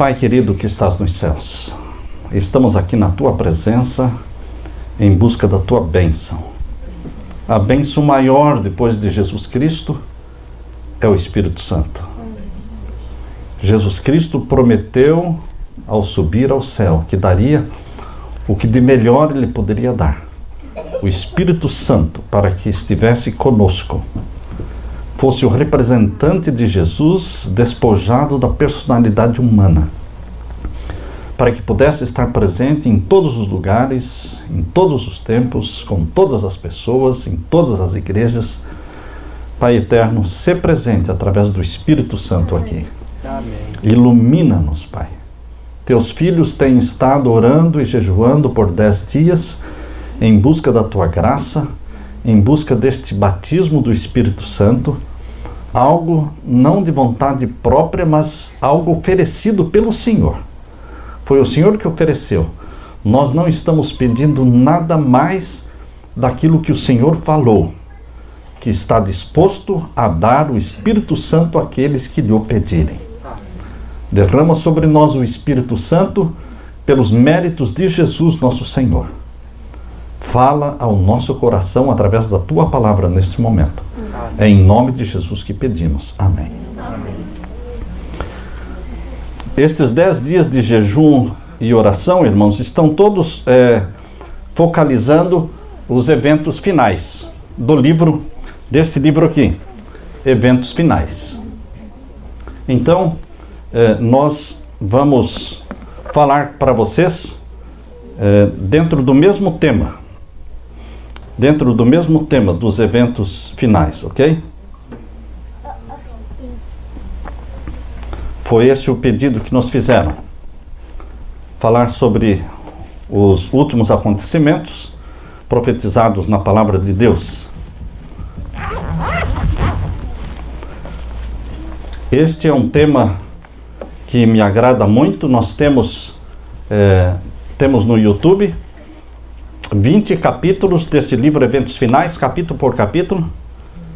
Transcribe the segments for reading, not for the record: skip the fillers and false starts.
Pai querido que estás nos céus, estamos aqui na Tua presença em busca da Tua bênção. A bênção maior depois de Jesus Cristo é o Espírito Santo. Jesus Cristo prometeu ao subir ao céu que daria o que de melhor Ele poderia dar, o Espírito Santo, para que estivesse conosco, fosse o representante de Jesus despojado da personalidade humana, para que pudesse estar presente em todos os lugares, em todos os tempos, com todas as pessoas, em todas as igrejas. Pai eterno, se presente através do Espírito Santo aqui. Amém. Ilumina-nos, Pai. Teus filhos têm estado orando e jejuando por 10 dias em busca da Tua graça, em busca deste batismo do Espírito Santo, algo não de vontade própria, mas algo oferecido pelo Senhor. Foi o Senhor que ofereceu. Nós não estamos pedindo nada mais daquilo que o Senhor falou, que está disposto a dar o Espírito Santo àqueles que lhe o pedirem. Derrama sobre nós o Espírito Santo pelos méritos de Jesus, nosso Senhor. Fala ao nosso coração através da Tua palavra neste momento. É em nome de Jesus que pedimos. Amém. Amém. Estes 10 dias de jejum e oração, irmãos, estão todos focalizando os eventos finais do livro, desse livro aqui, Eventos Finais. Então, nós vamos falar para vocês dentro do mesmo tema dos eventos finais, ok? Foi esse o pedido que nos fizeram. Falar sobre os últimos acontecimentos profetizados na palavra de Deus. Este é um tema que me agrada muito. Nós temos no YouTube 20 capítulos desse livro Eventos Finais, capítulo por capítulo.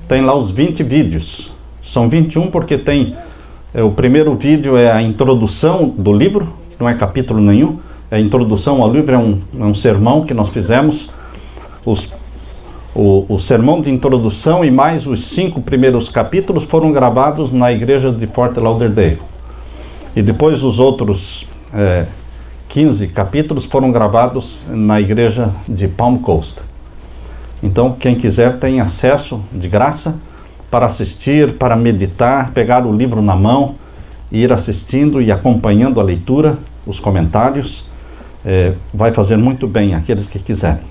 Tem lá os 20 vídeos. São 21 porque tem... o primeiro vídeo é a introdução do livro, não é capítulo nenhum. A introdução ao livro é um sermão que nós fizemos. O sermão de introdução e mais os 5 primeiros capítulos foram gravados na igreja de Fort Lauderdale. E depois os outros 15 capítulos foram gravados na igreja de Palm Coast. Então, quem quiser tem acesso de graça para assistir, para meditar, pegar o livro na mão, ir assistindo e acompanhando a leitura, os comentários. Vai fazer muito bem aqueles que quiserem.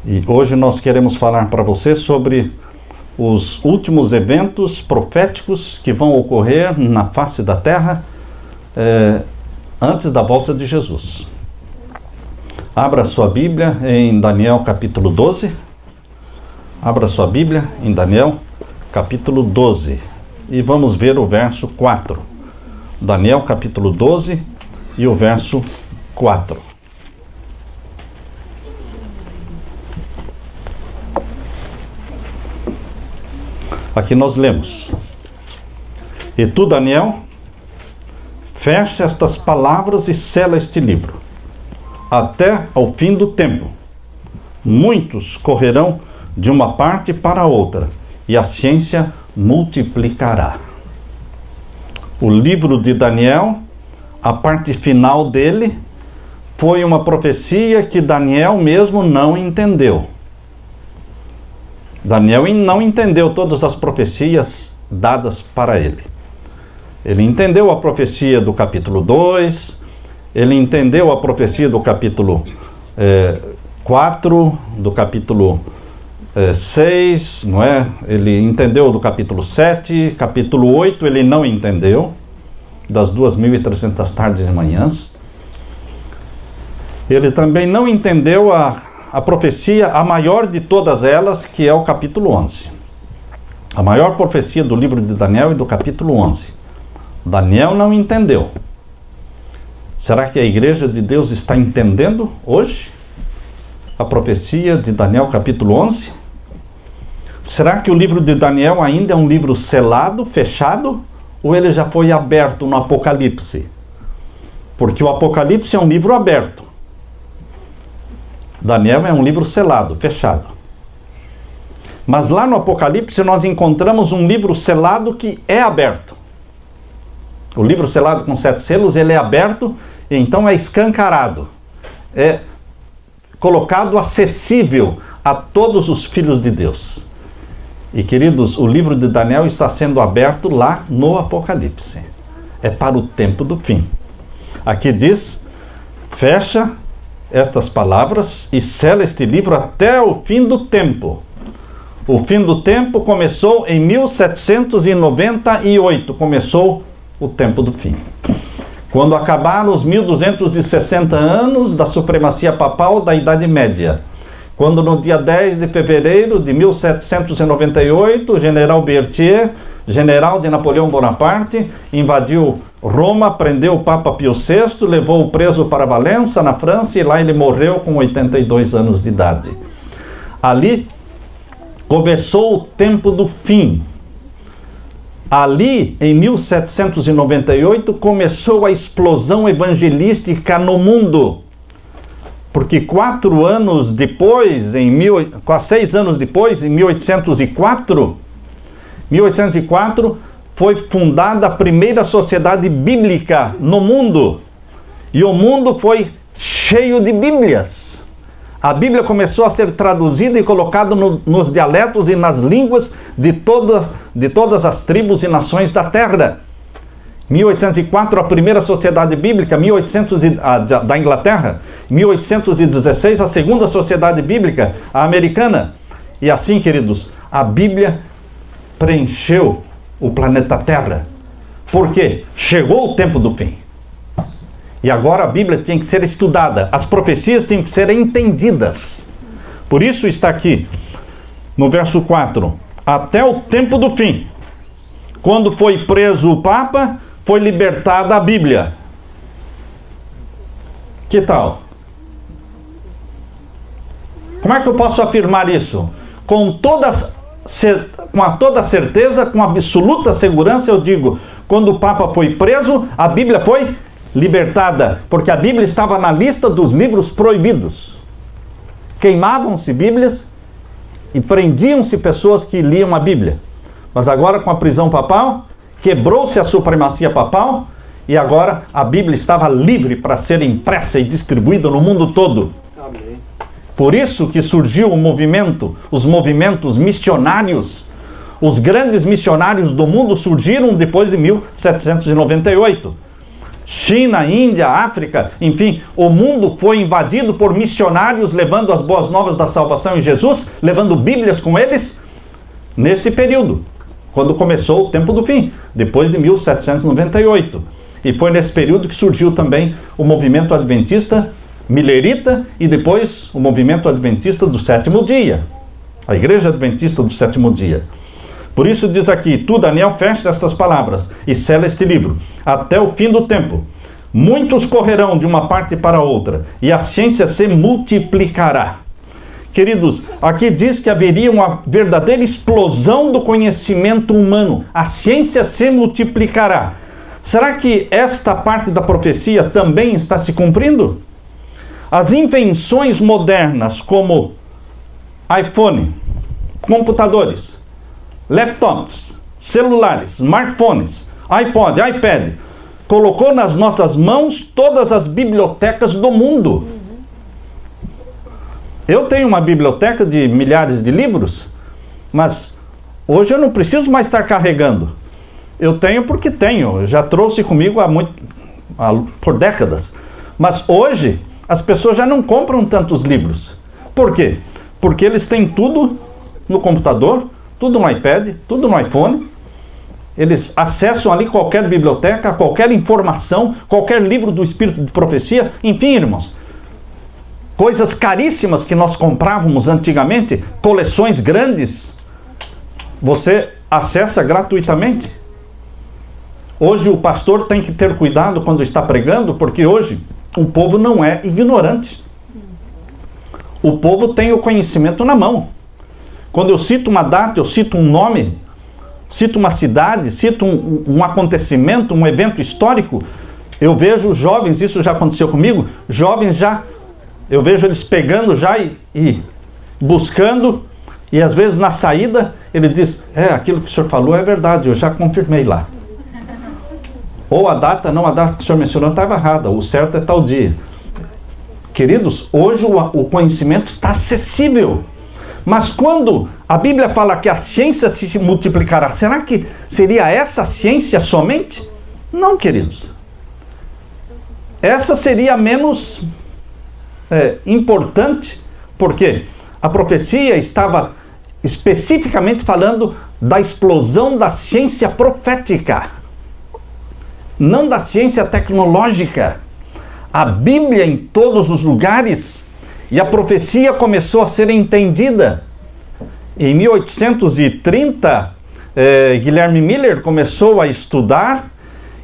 E hoje nós queremos falar para você sobre os últimos eventos proféticos que vão ocorrer na face da terra antes da volta de Jesus. Abra sua Bíblia em Daniel capítulo 12. Abra sua Bíblia em Daniel capítulo 12. E vamos ver o verso 4. Daniel capítulo 12 e o verso 4. Aqui nós lemos: E tu, Daniel, fecha estas palavras e sela este livro, até ao fim do tempo. Muitos correrão de uma parte para outra, e a ciência multiplicará. O livro de Daniel, a parte final dele, foi uma profecia que Daniel mesmo não entendeu. Daniel não entendeu todas as profecias dadas para ele. Ele entendeu a profecia do capítulo 2, ele entendeu a profecia do capítulo 4, do capítulo 6, não é? Ele entendeu do capítulo 7, capítulo 8 ele não entendeu, das 2.300 tardes e manhãs. Ele também não entendeu a profecia, a maior de todas elas, que é o capítulo 11. A maior profecia do livro de Daniel é do capítulo 11. Daniel não entendeu. Será que a igreja de Deus está entendendo hoje a profecia de Daniel capítulo 11? Será que o livro de Daniel ainda é um livro selado, fechado, ou ele já foi aberto no Apocalipse? Porque o Apocalipse é um livro aberto. Daniel é um livro selado, fechado. Mas lá no Apocalipse nós encontramos um livro selado que é aberto. O livro selado com 7 selos, ele é aberto, e então é escancarado. É colocado acessível a todos os filhos de Deus. E queridos, o livro de Daniel está sendo aberto lá no Apocalipse. É para o tempo do fim. Aqui diz, fecha estas palavras e sela este livro até o fim do tempo. O fim do tempo começou em 1798, começou o tempo do fim. Quando acabaram os 1260 anos da supremacia papal da Idade Média. Quando no dia 10 de fevereiro de 1798, o general Berthier, general de Napoleão Bonaparte, invadiu Roma, prendeu o Papa Pio VI, levou-o preso para Valença, na França, e lá ele morreu com 82 anos de idade. Ali começou o tempo do fim. Ali, em 1798, começou a explosão evangelística no mundo. Porque 4 anos depois, 6 anos depois, em 1804, foi fundada a primeira sociedade bíblica no mundo. E o mundo foi cheio de Bíblias. A Bíblia começou a ser traduzida e colocada nos dialetos e nas línguas de todas as tribos e nações da terra. 1804, a primeira sociedade bíblica, da Inglaterra. 1816, a segunda sociedade bíblica, a americana. E assim, queridos, a Bíblia preencheu o planeta Terra. Por quê? Chegou o tempo do fim. E agora a Bíblia tem que ser estudada. As profecias têm que ser entendidas. Por isso está aqui, no verso 4. Até o tempo do fim. Quando foi preso o Papa, foi libertada a Bíblia. Que tal? Como é que eu posso afirmar isso? Com toda certeza, com absoluta segurança, eu digo, quando o Papa foi preso, a Bíblia foi libertada, porque a Bíblia estava na lista dos livros proibidos. Queimavam-se Bíblias e prendiam-se pessoas que liam a Bíblia. Mas agora, com a prisão papal, quebrou-se a supremacia papal e agora a Bíblia estava livre para ser impressa e distribuída no mundo todo. Amém. Por isso que surgiu os movimentos missionários. Os grandes missionários do mundo surgiram depois de 1798. China, Índia, África, enfim, o mundo foi invadido por missionários levando as boas novas da salvação em Jesus, levando Bíblias com eles, nesse período, quando começou o tempo do fim, depois de 1798. E foi nesse período que surgiu também o movimento adventista milerita e depois o movimento adventista do sétimo dia, a Igreja Adventista do sétimo dia. Por isso diz aqui, tu, Daniel, fecha estas palavras e sela este livro, até o fim do tempo. Muitos correrão de uma parte para outra, e a ciência se multiplicará. Queridos, aqui diz que haveria uma verdadeira explosão do conhecimento humano. A ciência se multiplicará. Será que esta parte da profecia também está se cumprindo? As invenções modernas, como iPhone, computadores, laptops, celulares, smartphones, iPod, iPad, colocou nas nossas mãos todas as bibliotecas do mundo. Eu tenho uma biblioteca de milhares de livros, mas hoje eu não preciso mais estar carregando. Eu tenho porque tenho, eu já trouxe comigo por décadas. Mas hoje as pessoas já não compram tantos livros. Por quê? Porque eles têm tudo no computador, tudo no iPad, tudo no iPhone. Eles acessam ali qualquer biblioteca, qualquer informação, qualquer livro do Espírito de Profecia. Enfim, irmãos, coisas caríssimas que nós comprávamos antigamente, coleções grandes, você acessa gratuitamente. Hoje o pastor tem que ter cuidado quando está pregando, porque hoje o povo não é ignorante. O povo tem o conhecimento na mão. Quando eu cito uma data, eu cito um nome, cito uma cidade, cito um acontecimento, um evento histórico, Eu vejo jovens, isso já aconteceu comigo, jovens já, eu vejo eles pegando já e buscando, e às vezes na saída ele diz, aquilo que o senhor falou é verdade, eu já confirmei lá. Ou a data que o senhor mencionou estava errada, o certo é tal dia. Queridos, hoje o conhecimento está acessível. Mas quando a Bíblia fala que a ciência se multiplicará, será que seria essa ciência somente? Não, queridos. Essa seria menos importante, porque a profecia estava especificamente falando da explosão da ciência profética, não da ciência tecnológica. A Bíblia em todos os lugares, e a profecia começou a ser entendida. Em 1830, Guilherme Miller começou a estudar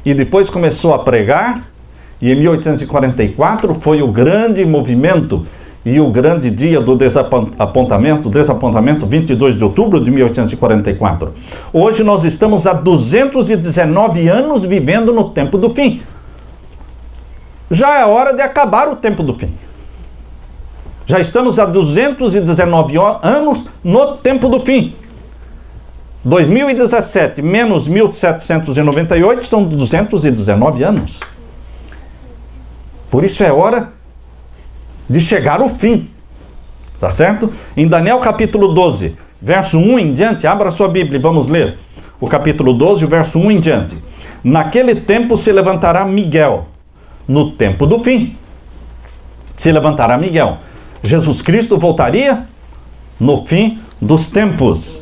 e depois começou a pregar, e em 1844 foi o grande movimento e o grande dia do desapontamento, 22 de outubro de 1844. Hoje nós estamos há 219 anos vivendo no tempo do fim. Já é hora de acabar o tempo do fim. Já estamos há 219 anos no tempo do fim. 2017 menos 1798 são 219 anos. Por isso é hora de chegar ao fim. Tá certo? Em Daniel capítulo 12, verso 1 em diante, abra sua Bíblia e vamos ler. O capítulo 12, o verso 1 em diante. Naquele tempo se levantará Miguel. No tempo do fim se levantará Miguel. Jesus Cristo voltaria no fim dos tempos.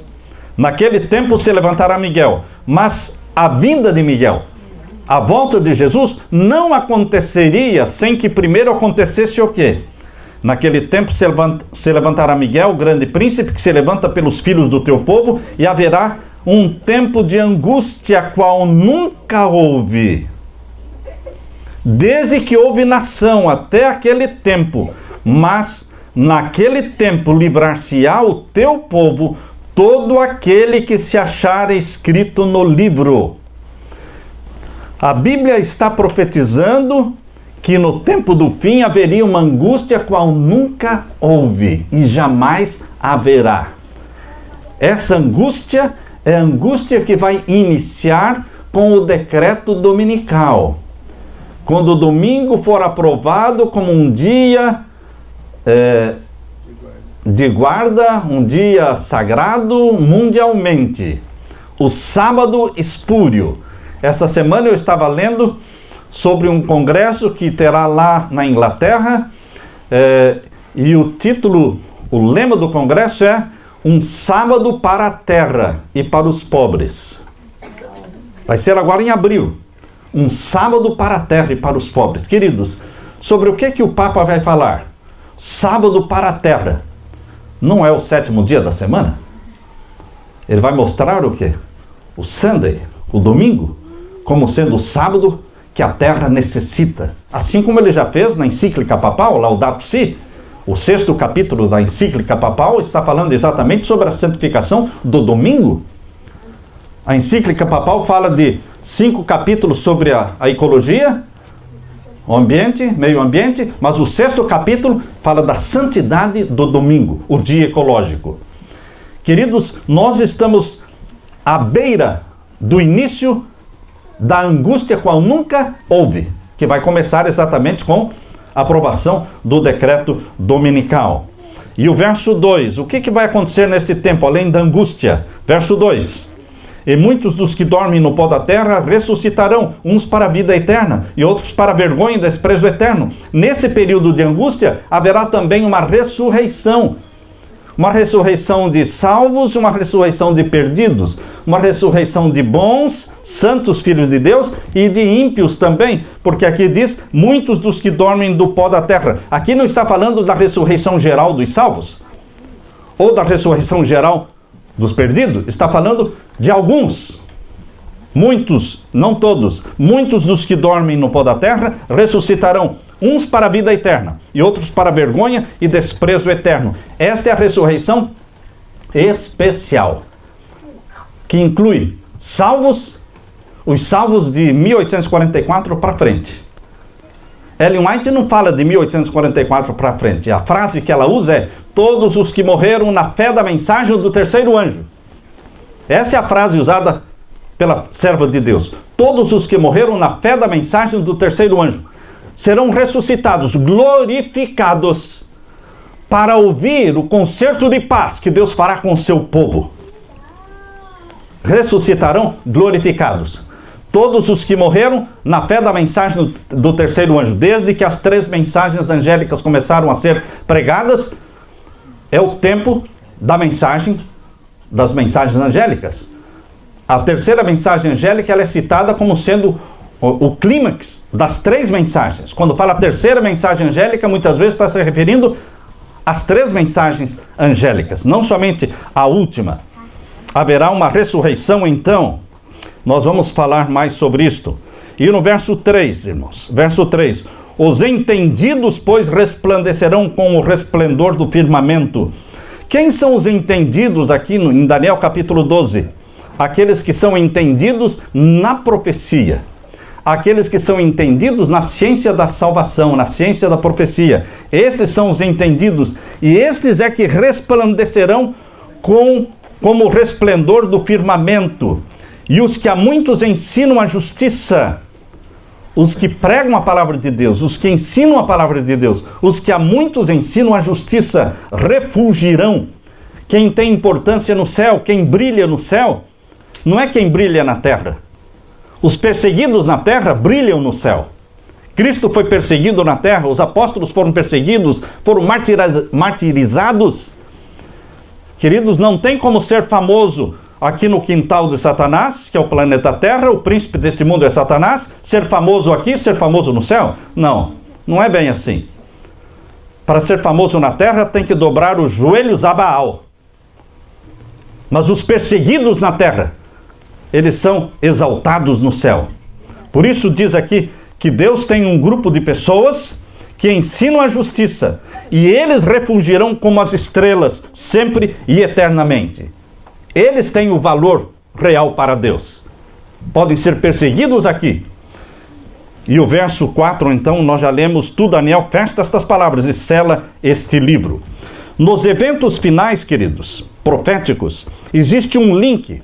Naquele tempo se levantará Miguel. Mas a vinda de Miguel, a volta de Jesus, não aconteceria sem que primeiro acontecesse o quê? Naquele tempo se levantará Miguel, o grande príncipe, que se levanta pelos filhos do teu povo, e haverá um tempo de angústia qual nunca houve. Desde que houve nação até aquele tempo, mas naquele tempo livrar-se-á o teu povo, todo aquele que se achar escrito no livro. A Bíblia está profetizando que no tempo do fim haveria uma angústia qual nunca houve e jamais haverá. Essa angústia é a angústia que vai iniciar com o decreto dominical. Quando o domingo for aprovado como um dia de guarda, um dia sagrado mundialmente. O sábado espúrio. Esta semana eu estava lendo sobre um congresso que terá lá na Inglaterra, e o título, o lema do congresso é Um Sábado para a Terra e para os Pobres. Vai ser agora em abril. Um sábado para a terra e para os pobres. Queridos, sobre o que o Papa vai falar? Sábado para a terra. Não é o 7º dia da semana? Ele vai mostrar o quê? O Sunday, o domingo, como sendo o sábado que a terra necessita. Assim como ele já fez na encíclica papal, Laudato Si, o 6º capítulo da encíclica papal está falando exatamente sobre a santificação do domingo. A encíclica papal fala de 5 capítulos sobre a ecologia, o ambiente, meio ambiente, mas o 6º capítulo fala da santidade do domingo, o dia ecológico. Queridos, nós estamos à beira do início da angústia qual nunca houve, que vai começar exatamente com a aprovação do decreto dominical. E o verso 2, o que vai acontecer nesse tempo, além da angústia? Verso 2. E muitos dos que dormem no pó da terra ressuscitarão, uns para a vida eterna e outros para a vergonha e desprezo eterno. Nesse período de angústia haverá também uma ressurreição. Uma ressurreição de salvos, uma ressurreição de perdidos, uma ressurreição de bons, santos filhos de Deus e de ímpios também, porque aqui diz muitos dos que dormem do pó da terra. Aqui não está falando da ressurreição geral dos salvos ou da ressurreição geral dos perdidos, está falando de alguns, muitos, não todos, muitos dos que dormem no pó da terra ressuscitarão, uns para a vida eterna e outros para a vergonha e desprezo eterno. Esta é a ressurreição especial, que inclui salvos, os salvos de 1844 para frente. Ellen White não fala de 1844 para frente. A frase que ela usa é: todos os que morreram na fé da mensagem do terceiro anjo. Essa é a frase usada pela serva de Deus. Todos os que morreram na fé da mensagem do terceiro anjo serão ressuscitados, glorificados, para ouvir o concerto de paz que Deus fará com o seu povo. Ressuscitarão glorificados. Todos os que morreram na fé da mensagem do terceiro anjo, desde que as 3 mensagens angélicas começaram a ser pregadas, é o tempo da mensagem, das mensagens angélicas. A terceira mensagem angélica, ela é citada como sendo o clímax das 3 mensagens. Quando fala a terceira mensagem angélica, muitas vezes está se referindo às 3 mensagens angélicas, não somente a última. Haverá uma ressurreição, então. Nós vamos falar mais sobre isto. E no verso 3, irmãos, verso 3: os entendidos, pois, resplandecerão com o resplendor do firmamento. Quem são os entendidos aqui em Daniel capítulo 12? Aqueles que são entendidos na profecia. Aqueles que são entendidos na ciência da salvação, na ciência da profecia. Esses são os entendidos. E estes é que resplandecerão como o resplendor do firmamento. E os que a muitos ensinam a justiça, os que pregam a palavra de Deus, os que ensinam a palavra de Deus, os que a muitos ensinam a justiça, refulgirão. Quem tem importância no céu, quem brilha no céu, não é quem brilha na terra. Os perseguidos na terra brilham no céu. Cristo foi perseguido na terra, os apóstolos foram perseguidos, foram martirizados. Queridos, não tem como ser famoso aqui no quintal de Satanás, que é o planeta Terra, o príncipe deste mundo é Satanás, ser famoso aqui, ser famoso no céu? Não, não é bem assim. Para ser famoso na terra tem que dobrar os joelhos a Baal. Mas os perseguidos na terra, eles são exaltados no céu. Por isso diz aqui que Deus tem um grupo de pessoas que ensinam a justiça, e eles refulgirão como as estrelas, sempre e eternamente. Eles têm o valor real para Deus. Podem ser perseguidos aqui. E o verso 4, então, nós já lemos tudo. Daniel fecha estas palavras e sela este livro. Nos eventos finais, queridos, proféticos, existe um link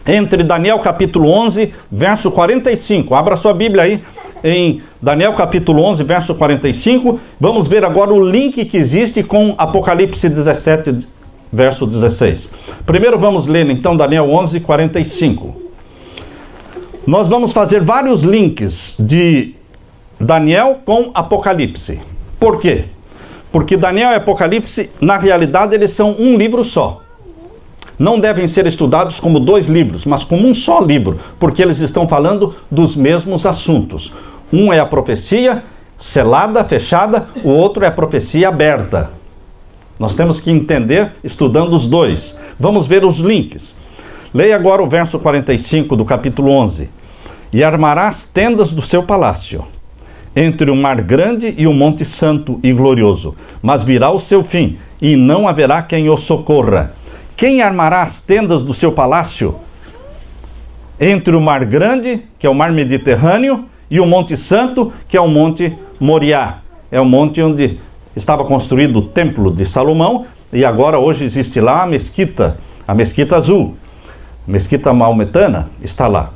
entre Daniel capítulo 11, verso 45. Abra sua Bíblia aí em Daniel capítulo 11, verso 45. Vamos ver agora o link que existe com Apocalipse 17, verso 16. Primeiro vamos ler então Daniel 11, 45. Nós vamos fazer vários links de Daniel com Apocalipse. Por quê? Porque Daniel e Apocalipse, na realidade, eles são um livro só. Não devem ser estudados como 2 livros, mas como um só livro, porque eles estão falando dos mesmos assuntos. Um é a profecia selada, fechada, o outro é a profecia aberta. Nós temos que entender estudando os 2. Vamos ver os links. Leia agora o verso 45 do capítulo 11. E armará as tendas do seu palácio, entre o mar grande e o monte santo e glorioso. Mas virá o seu fim, e não haverá quem o socorra. Quem armará as tendas do seu palácio? Entre o mar grande, que é o mar Mediterrâneo, e o monte santo, que é o monte Moriá. É o monte onde estava construído o templo de Salomão, e agora hoje existe lá a mesquita azul, mesquita maometana, está lá.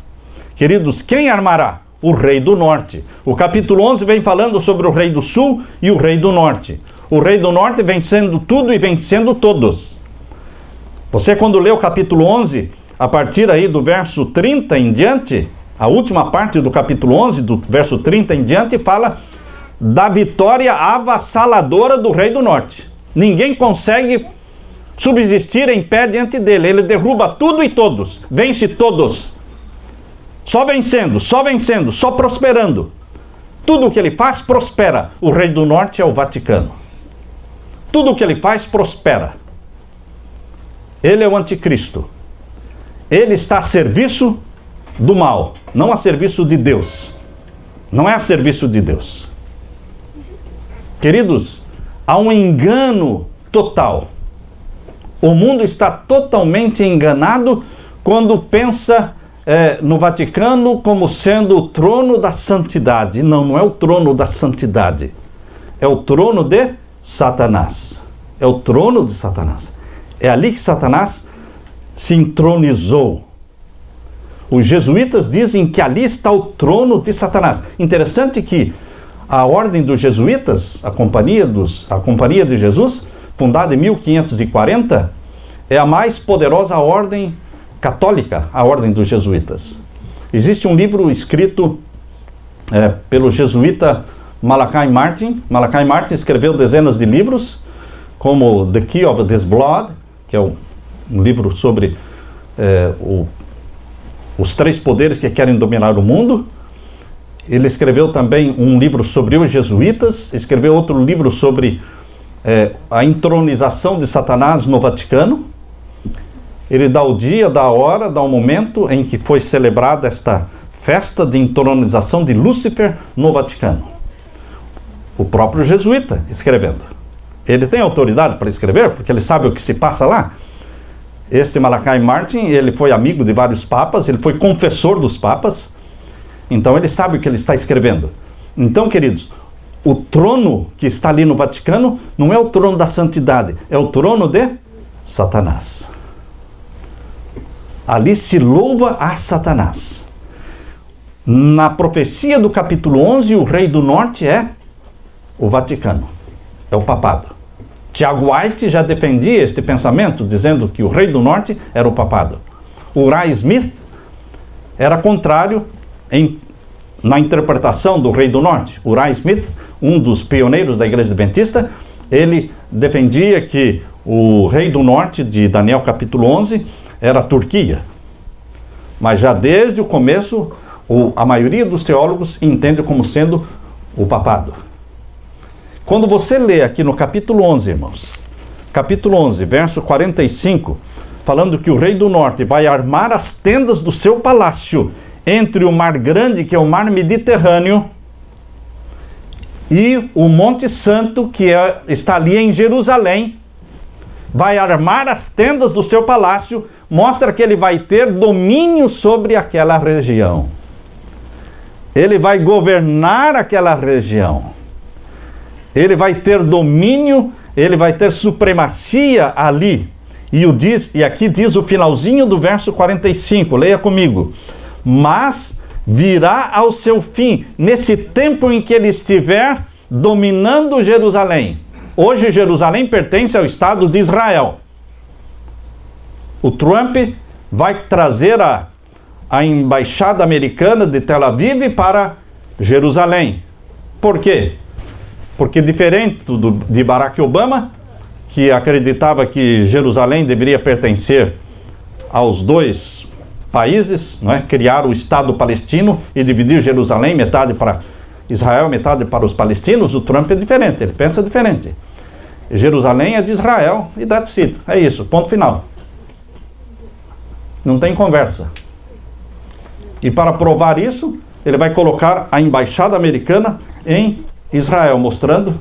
Queridos, quem armará? O rei do norte. O capítulo 11 vem falando sobre o rei do sul e o rei do norte. O rei do norte vencendo tudo e vencendo todos. Você, quando lê o capítulo 11, a partir aí do verso 30 em diante, a última parte do capítulo 11, do verso 30 em diante, fala da vitória avassaladora do rei do norte. Ninguém consegue subsistir em pé diante dele. Ele derruba tudo e todos, vence todos. Só vencendo, só prosperando. Tudo o que ele faz prospera. O rei do norte é o Vaticano. Tudo o que ele faz prospera. Ele é o anticristo. Ele está a serviço do mal, não a serviço de Deus. Não é a serviço de Deus. Queridos, há um engano total. O mundo está totalmente enganado quando pensa no Vaticano como sendo o trono da santidade. Não, não é o trono da santidade. É o trono de Satanás. É o trono de Satanás. É ali que Satanás se entronizou. Os jesuítas dizem que ali está o trono de Satanás. Interessante que a ordem dos jesuítas, a Companhia de Jesus, fundada em 1540, é a mais poderosa ordem católica, a ordem dos jesuítas. Existe um livro escrito pelo jesuíta Malachi Martin. Malachi Martin escreveu dezenas de livros, como The Key of This Blood, que é um livro sobre os três poderes que querem dominar o mundo. Ele escreveu também um livro sobre os jesuítas, escreveu outro livro sobre a entronização de Satanás no Vaticano. Ele dá o dia, dá a hora, dá o momento em que foi celebrada esta festa de entronização de Lúcifer no Vaticano. O próprio jesuíta escrevendo. Ele tem autoridade para escrever, porque ele sabe o que se passa lá. Este Malachi Martin, ele foi amigo de vários papas, ele foi confessor dos papas, então ele sabe o que ele está escrevendo. Então, queridos, o trono que está ali no Vaticano não é o trono da santidade, é o trono de Satanás. Ali se louva a Satanás. Na profecia do capítulo 11, o rei do norte é o Vaticano, é o papado. Tiago White já defendia este pensamento, dizendo que o rei do norte era o papado. Uriah Smith era contrário na interpretação do rei do norte. Uriah Smith, um dos pioneiros da igreja adventista, ele defendia que o rei do norte, de Daniel capítulo 11, era a Turquia. Mas já desde o começo, a maioria dos teólogos entende como sendo o papado. Quando você lê aqui no capítulo 11, irmãos, capítulo 11, verso 45, falando que o rei do norte vai armar as tendas do seu palácio entre o mar grande, que é o mar Mediterrâneo, e o Monte Santo, que está ali em Jerusalém, vai armar as tendas do seu palácio, mostra que ele vai ter domínio sobre aquela região. Ele vai governar aquela região. Ele vai ter domínio, ele vai ter supremacia ali. E aqui diz o finalzinho do verso 45, leia comigo. Mas virá ao seu fim, nesse tempo em que ele estiver dominando Jerusalém. Hoje Jerusalém pertence ao Estado de Israel. O Trump vai trazer a embaixada americana de Tel Aviv para Jerusalém. Por quê? Porque diferente de Barack Obama, que acreditava que Jerusalém deveria pertencer aos dois países, não é? Criar o Estado palestino e dividir Jerusalém, metade para Israel, metade para os palestinos. O Trump é diferente, ele pensa diferente. Jerusalém é de Israel e that's it. É isso, ponto final. Não tem conversa. E para provar isso, ele vai colocar a embaixada americana em Israel, mostrando,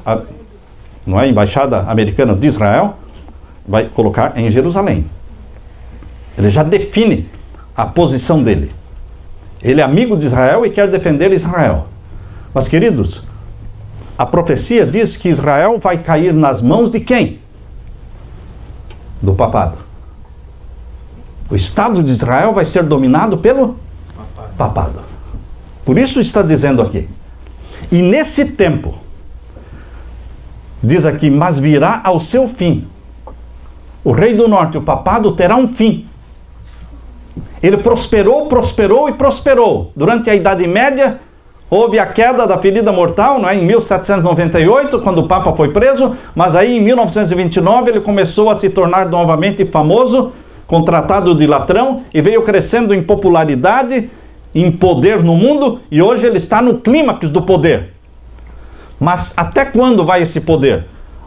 não é a embaixada americana de Israel, vai colocar em Jerusalém. Ele já define a posição dele. Ele é amigo de Israel e quer defender Israel. Mas, queridos, a profecia diz que Israel vai cair nas mãos de quem? Do papado. O Estado de Israel vai ser dominado pelo papado. Por isso está dizendo aqui. E nesse tempo, diz aqui, mas virá ao seu fim. O rei do norte, o papado, terá um fim. Ele prosperou, prosperou e prosperou. Durante a Idade Média, houve a queda da ferida mortal, não é? Em 1798, quando o Papa foi preso, mas aí em 1929 ele começou a se tornar novamente famoso, com o Tratado de Latrão, e veio crescendo em popularidade, em poder no mundo, e hoje ele está no clímax do poder. Mas até quando vai esse poder?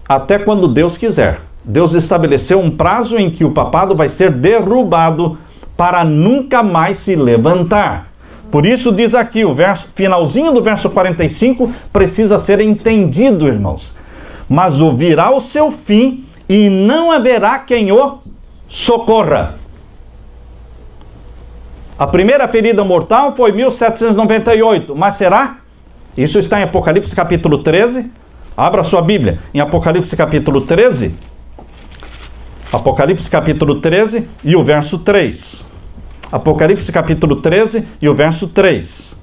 Até quando Deus quiser. Deus estabeleceu um prazo em que o papado vai ser derrubado para nunca mais se levantar. Por isso diz aqui, o finalzinho do verso 45 precisa ser entendido, irmãos. Mas virá o seu fim e não haverá quem o socorra. A primeira ferida mortal foi 1798, mas será? Isso está em Apocalipse capítulo 13. Abra sua Bíblia, em Apocalipse capítulo 13. Apocalipse capítulo 13 e o verso 3. Apocalipse capítulo 13 e o verso 3.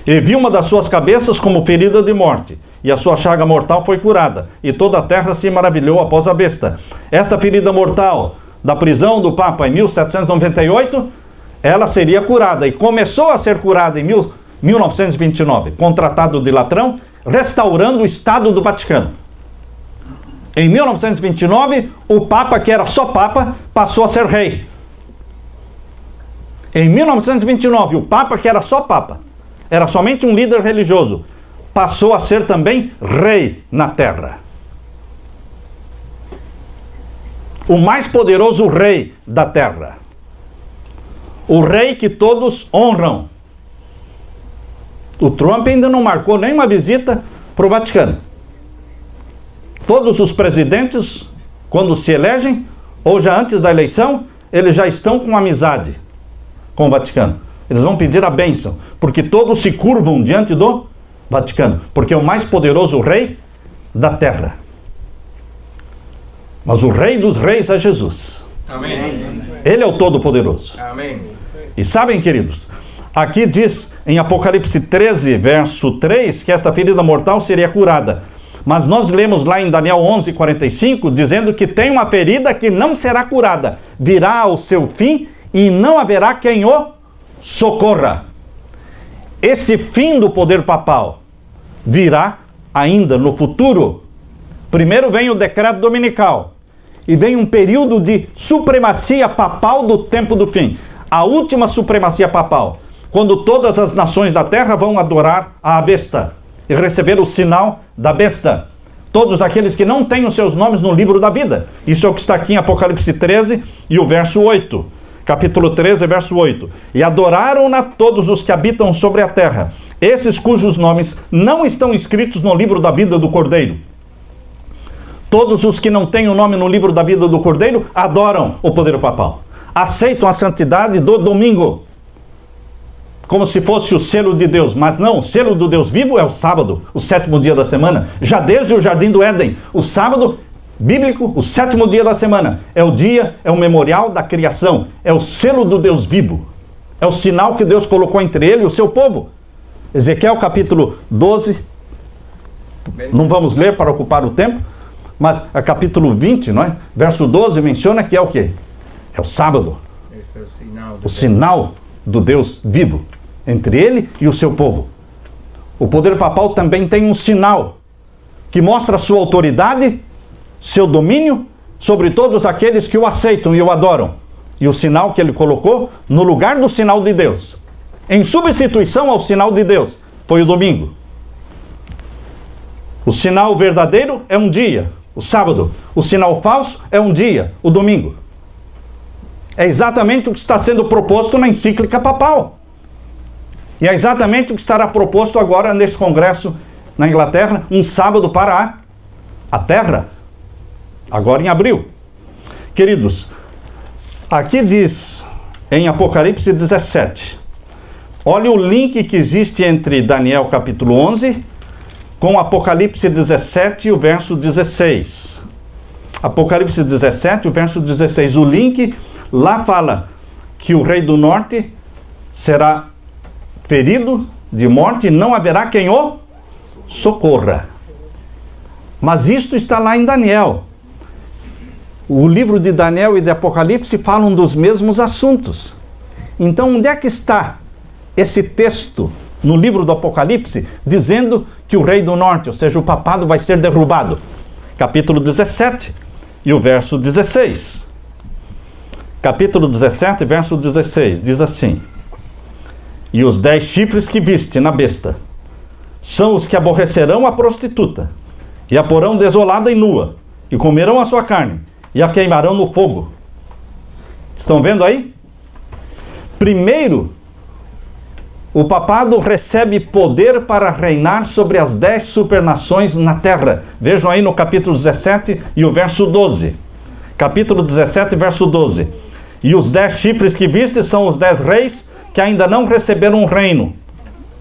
E vi uma das suas cabeças como ferida de morte, e a sua chaga mortal foi curada, e toda a terra se maravilhou após a besta. Esta ferida mortal da prisão do Papa em 1798, ela seria curada, e começou a ser curada em 1929, com o Tratado de Latrão, restaurando o Estado do Vaticano. Em 1929, o Papa, que era só Papa, passou a ser rei. Em 1929, o Papa, que era só Papa, era somente um líder religioso, passou a ser também rei na terra. O mais poderoso rei da terra. O rei que todos honram. O Trump ainda não marcou nenhuma visita para o Vaticano. Todos os presidentes, quando se elegem, ou já antes da eleição, eles já estão com amizade com o Vaticano. Eles vão pedir a bênção, porque todos se curvam diante do Vaticano, porque é o mais poderoso rei da terra. Mas o rei dos reis é Jesus. Amém. Ele é o Todo-Poderoso. Amém. E sabem, queridos, aqui diz em Apocalipse 13, verso 3, que esta ferida mortal seria curada. Mas nós lemos lá em Daniel 11, 45, dizendo que tem uma ferida que não será curada. Virá ao seu fim e não haverá quem o socorra. Esse fim do poder papal virá ainda no futuro. Primeiro vem o decreto dominical e vem um período de supremacia papal do tempo do fim. A última supremacia papal, quando todas as nações da terra vão adorar a besta e receber o sinal da besta. Todos aqueles que não têm os seus nomes no livro da vida. Isso é o que está aqui em Apocalipse 13 e o verso 8. Capítulo 13, verso 8. E adoraram-na todos os que habitam sobre a terra, esses cujos nomes não estão escritos no livro da vida do Cordeiro. Todos os que não têm o nome no livro da vida do Cordeiro adoram o poder papal. Aceitam a santidade do domingo, como se fosse o selo de Deus. Mas não, o selo do Deus vivo é o sábado, o sétimo dia da semana. Já desde o Jardim do Éden, o sábado bíblico, o sétimo dia da semana, é o dia, é o memorial da criação, é o selo do Deus vivo, é o sinal que Deus colocou entre ele e o seu povo. Ezequiel capítulo 12, não vamos ler para ocupar o tempo, mas a capítulo 20, não é? Verso 12 menciona que é o quê? É o sábado, Esse é o sinal do Deus vivo entre ele e o seu povo. O poder papal também tem um sinal que mostra a sua autoridade, seu domínio sobre todos aqueles que o aceitam e o adoram. E o sinal que ele colocou no lugar do sinal de Deus, em substituição ao sinal de Deus, foi o domingo. O sinal verdadeiro é um dia, o sábado. O sinal falso é um dia, o domingo. É exatamente o que está sendo proposto na encíclica papal. E é exatamente o que estará proposto agora nesse congresso na Inglaterra, um sábado para a terra, agora em abril. Queridos, aqui diz em Apocalipse 17, olha o link que existe entre Daniel capítulo 11 com Apocalipse 17 e o verso 16. Apocalipse 17, o verso 16, o link lá fala que o rei do norte será ferido de morte e não haverá quem o socorra. Mas isto está lá em Daniel. O livro de Daniel e de Apocalipse falam dos mesmos assuntos. Então, onde é que está esse texto no livro do Apocalipse dizendo que o rei do norte, ou seja, o papado, vai ser derrubado? Capítulo 17 e o verso 16. Capítulo 17, verso 16, diz assim: e os 10 chifres que viste na besta são os que aborrecerão a prostituta, e a porão desolada e nua, e comerão a sua carne, e a queimarão no fogo. Estão vendo aí? Primeiro, o papado recebe poder para reinar sobre as 10 supernações na terra. Vejam aí no capítulo 17 e o verso 12. Capítulo 17, verso 12. E os 10 chifres que viste são os 10 reis que ainda não receberam um reino.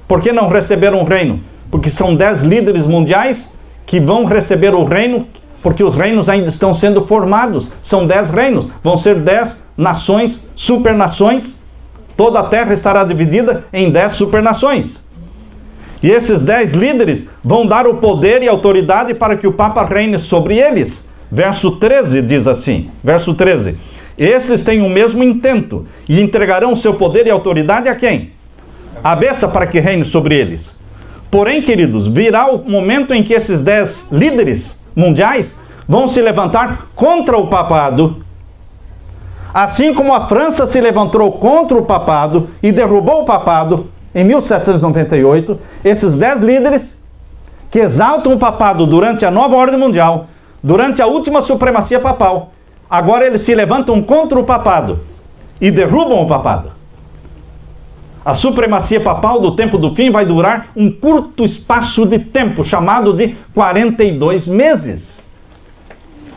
Por que não receberam um reino? Porque são 10 líderes mundiais que vão receber o reino, porque os reinos ainda estão sendo formados. São 10 reinos, vão ser 10 nações, supernações. Toda a terra estará dividida em 10 supernações. E esses 10 líderes vão dar o poder e autoridade para que o Papa reine sobre eles. Verso 13 diz assim, verso 13: esses têm o mesmo intento e entregarão seu poder e autoridade a quem? A besta, para que reine sobre eles. Porém, queridos, virá o momento em que esses 10 líderes mundiais vão se levantar contra o papado. Assim como a França se levantou contra o papado e derrubou o papado em 1798, esses 10 líderes que exaltam o papado durante a nova ordem mundial, durante a última supremacia papal, agora eles se levantam contra o papado e derrubam o papado. A supremacia papal do tempo do fim vai durar um curto espaço de tempo, chamado de 42 meses.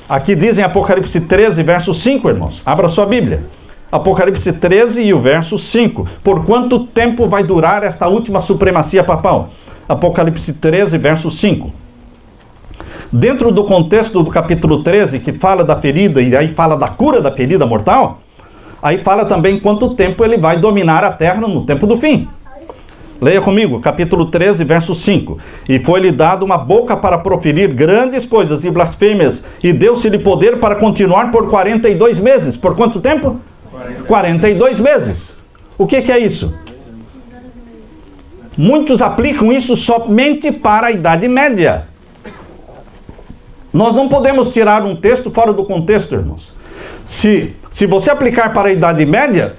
Aqui diz em Apocalipse 13, verso 5, irmãos. Abra sua Bíblia. Apocalipse 13 e o verso 5. Por quanto tempo vai durar esta última supremacia papal? Apocalipse 13, verso 5. Dentro do contexto do capítulo 13, que fala da ferida e aí fala da cura da ferida mortal, aí fala também quanto tempo ele vai dominar a terra no tempo do fim. Leia comigo, capítulo 13, verso 5. E foi-lhe dado uma boca para proferir grandes coisas e blasfêmias, e deu-se-lhe poder para continuar por 42 meses. Por quanto tempo? 42 meses. O que é isso? Muitos aplicam isso somente para a Idade Média. Nós não podemos tirar um texto fora do contexto, irmãos. Se você aplicar para a Idade Média,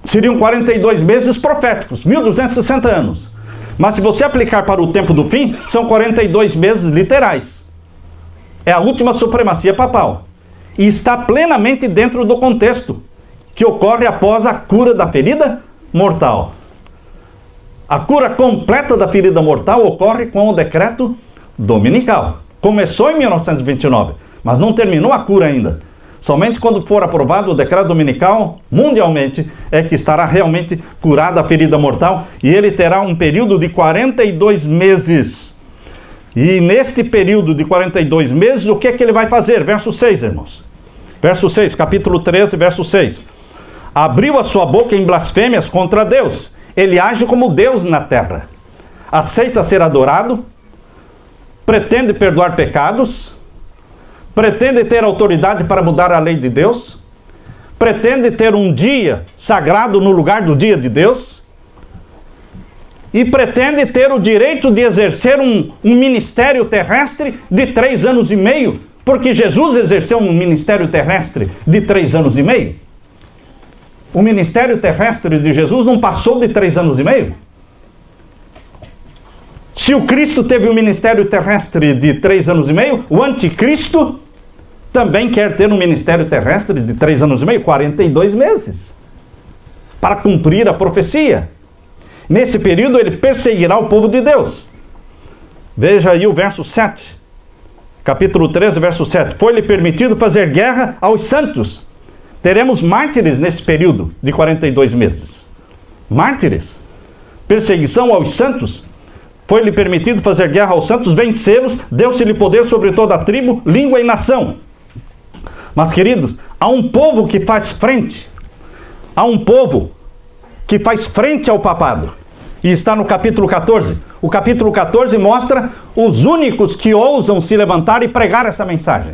seriam 42 meses proféticos, 1260 anos. Mas se você aplicar para o tempo do fim, são 42 meses literais. É a última supremacia papal. E está plenamente dentro do contexto que ocorre após a cura da ferida mortal. A cura completa da ferida mortal ocorre com o decreto dominical. Começou em 1929, mas não terminou a cura ainda. Somente quando for aprovado o decreto dominical, mundialmente, é que estará realmente curada a ferida mortal, e ele terá um período de 42 meses. E neste período de 42 meses, o que é que ele vai fazer? Verso 6, irmãos. Verso 6, capítulo 13, verso 6. Abriu a sua boca em blasfêmias contra Deus. Ele age como Deus na terra. Aceita ser adorado, pretende perdoar pecados, pretende ter autoridade para mudar a lei de Deus, pretende ter um dia sagrado no lugar do dia de Deus, e pretende ter o direito de exercer um ministério terrestre de 3 anos e meio, porque Jesus exerceu um ministério terrestre de 3 anos e meio. O ministério terrestre de Jesus não passou de 3 anos e meio. Se o Cristo teve um ministério terrestre de 3 anos e meio, o anticristo também quer ter um ministério terrestre de 3 anos e meio, 42 meses, para cumprir a profecia. Nesse período ele perseguirá o povo de Deus. Veja aí o verso 7, capítulo 13, verso 7. Foi-lhe permitido fazer guerra aos santos. Teremos mártires nesse período de 42 meses. Mártires, perseguição aos santos. Foi-lhe permitido fazer guerra aos santos, vencê-los, deu-se-lhe poder sobre toda a tribo, língua e nação. Mas, queridos, há um povo que faz frente. Há um povo que faz frente ao papado. E está no capítulo 14. O capítulo 14 mostra os únicos que ousam se levantar e pregar essa mensagem.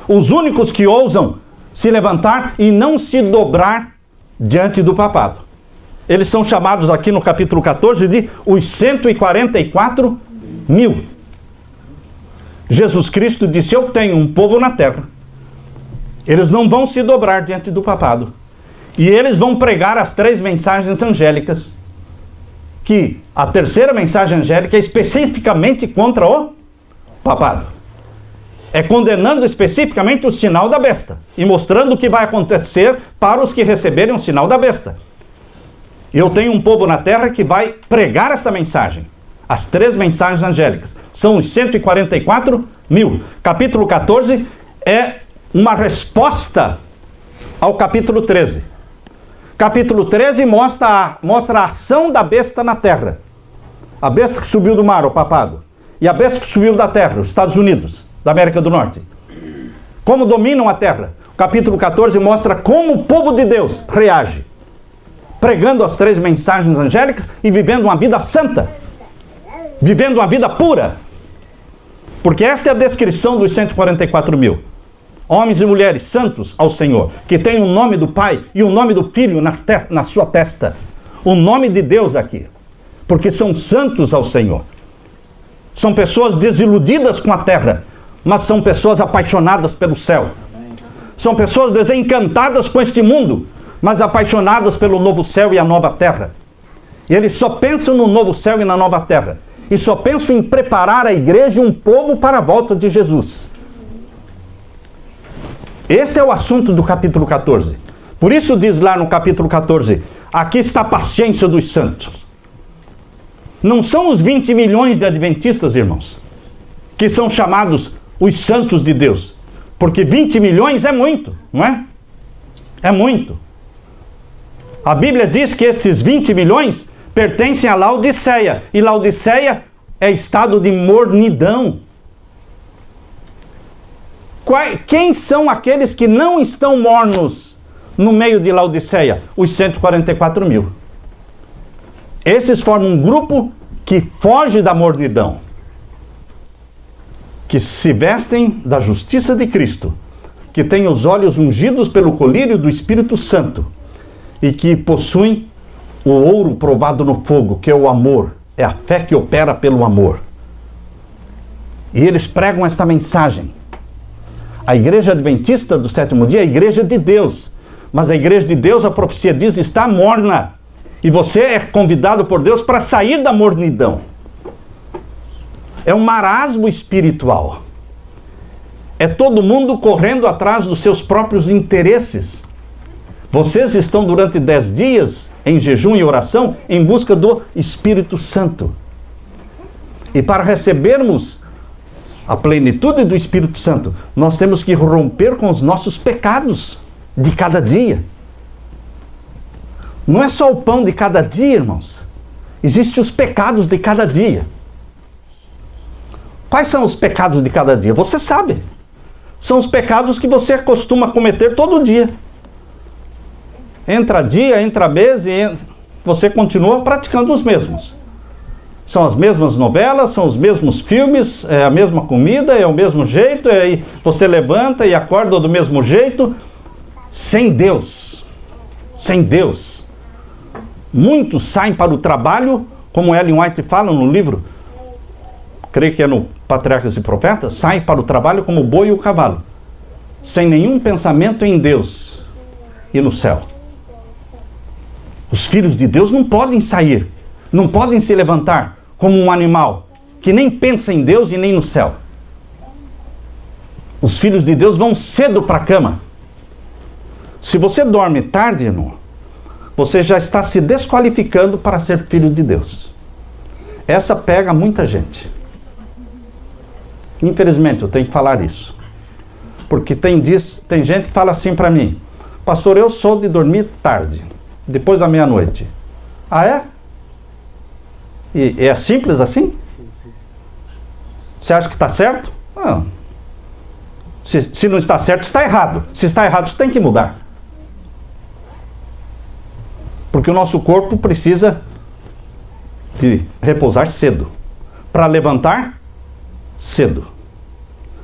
Os únicos que ousam se levantar e não se dobrar diante do papado. Eles são chamados aqui no capítulo 14 de os 144 mil. Jesus Cristo disse: eu tenho um povo na terra. Eles não vão se dobrar diante do papado. E eles vão pregar as 3 mensagens angélicas. Que a terceira mensagem angélica é especificamente contra o papado. É condenando especificamente o sinal da besta. E mostrando o que vai acontecer para os que receberem o sinal da besta. Eu tenho um povo na terra que vai pregar esta mensagem. As 3 mensagens angélicas. São os 144 mil. Capítulo 14 é uma resposta ao capítulo 13. Capítulo 13 mostra a ação da besta na terra. A besta que subiu do mar, o papado. E a besta que subiu da terra, os Estados Unidos, da América do Norte. Como dominam a terra. O capítulo 14 mostra como o povo de Deus reage. Pregando as 3 mensagens angélicas e vivendo uma vida santa. Vivendo uma vida pura. Porque esta é a descrição dos 144 mil. Homens e mulheres santos ao Senhor, que têm o nome do Pai e o nome do Filho na sua testa. O nome de Deus aqui. Porque são santos ao Senhor. São pessoas desiludidas com a terra, mas são pessoas apaixonadas pelo céu. São pessoas desencantadas com este mundo, mas apaixonadas pelo novo céu e a nova terra. E eles só pensam no novo céu e na nova terra. E só pensam em preparar a igreja e um povo para a volta de Jesus. Este é o assunto do capítulo 14. Por isso diz lá no capítulo 14, aqui está a paciência dos santos. Não são os 20 milhões de adventistas, irmãos, que são chamados os santos de Deus. Porque 20 milhões é muito, não é? É muito. A Bíblia diz que esses 20 milhões pertencem a Laodiceia. E Laodiceia é estado de mornidão. Quem são aqueles que não estão mornos no meio de Laodiceia? Os 144 mil. Esses formam um grupo que foge da mornidão, que se vestem da justiça de Cristo, que têm os olhos ungidos pelo colírio do Espírito Santo e que possuem o ouro provado no fogo, que é o amor, é a fé que opera pelo amor. E eles pregam esta mensagem. A igreja adventista do 7º dia é a igreja de Deus, mas a igreja de Deus, a profecia diz, está morna. E você é convidado por Deus para sair da mornidão. É um marasmo espiritual. É todo mundo correndo atrás dos seus próprios interesses. Vocês estão durante 10 dias em jejum e oração em busca do Espírito Santo. E para recebermos a plenitude do Espírito Santo, nós temos que romper com os nossos pecados de cada dia. Não é só o pão de cada dia, irmãos. Existem os pecados de cada dia. Quais são os pecados de cada dia? Você sabe. São os pecados que você costuma cometer todo dia. Entra dia, entra mês e você continua praticando os mesmos. São as mesmas novelas, são os mesmos filmes, é a mesma comida, é o mesmo jeito, você levanta e acorda do mesmo jeito, sem Deus. Sem Deus. Muitos saem para o trabalho, como Ellen White fala no livro, creio que é no Patriarcas e Profetas, saem para o trabalho como o boi e o cavalo, sem nenhum pensamento em Deus e no céu. Os filhos de Deus não podem sair, não podem se levantar como um animal que nem pensa em Deus e nem no céu. Os filhos de Deus vão cedo para a cama. Se você dorme tarde, irmão, você já está se desqualificando para ser filho de Deus. Essa pega muita gente. Infelizmente, eu tenho que falar isso. Porque tem gente que fala assim para mim: pastor, eu sou de dormir tarde, depois da meia-noite. Ah, é? E é simples assim? Você acha que está certo? Não. Se não está certo, está errado. Se está errado, você tem que mudar. Porque o nosso corpo precisa de repousar cedo. Para levantar cedo.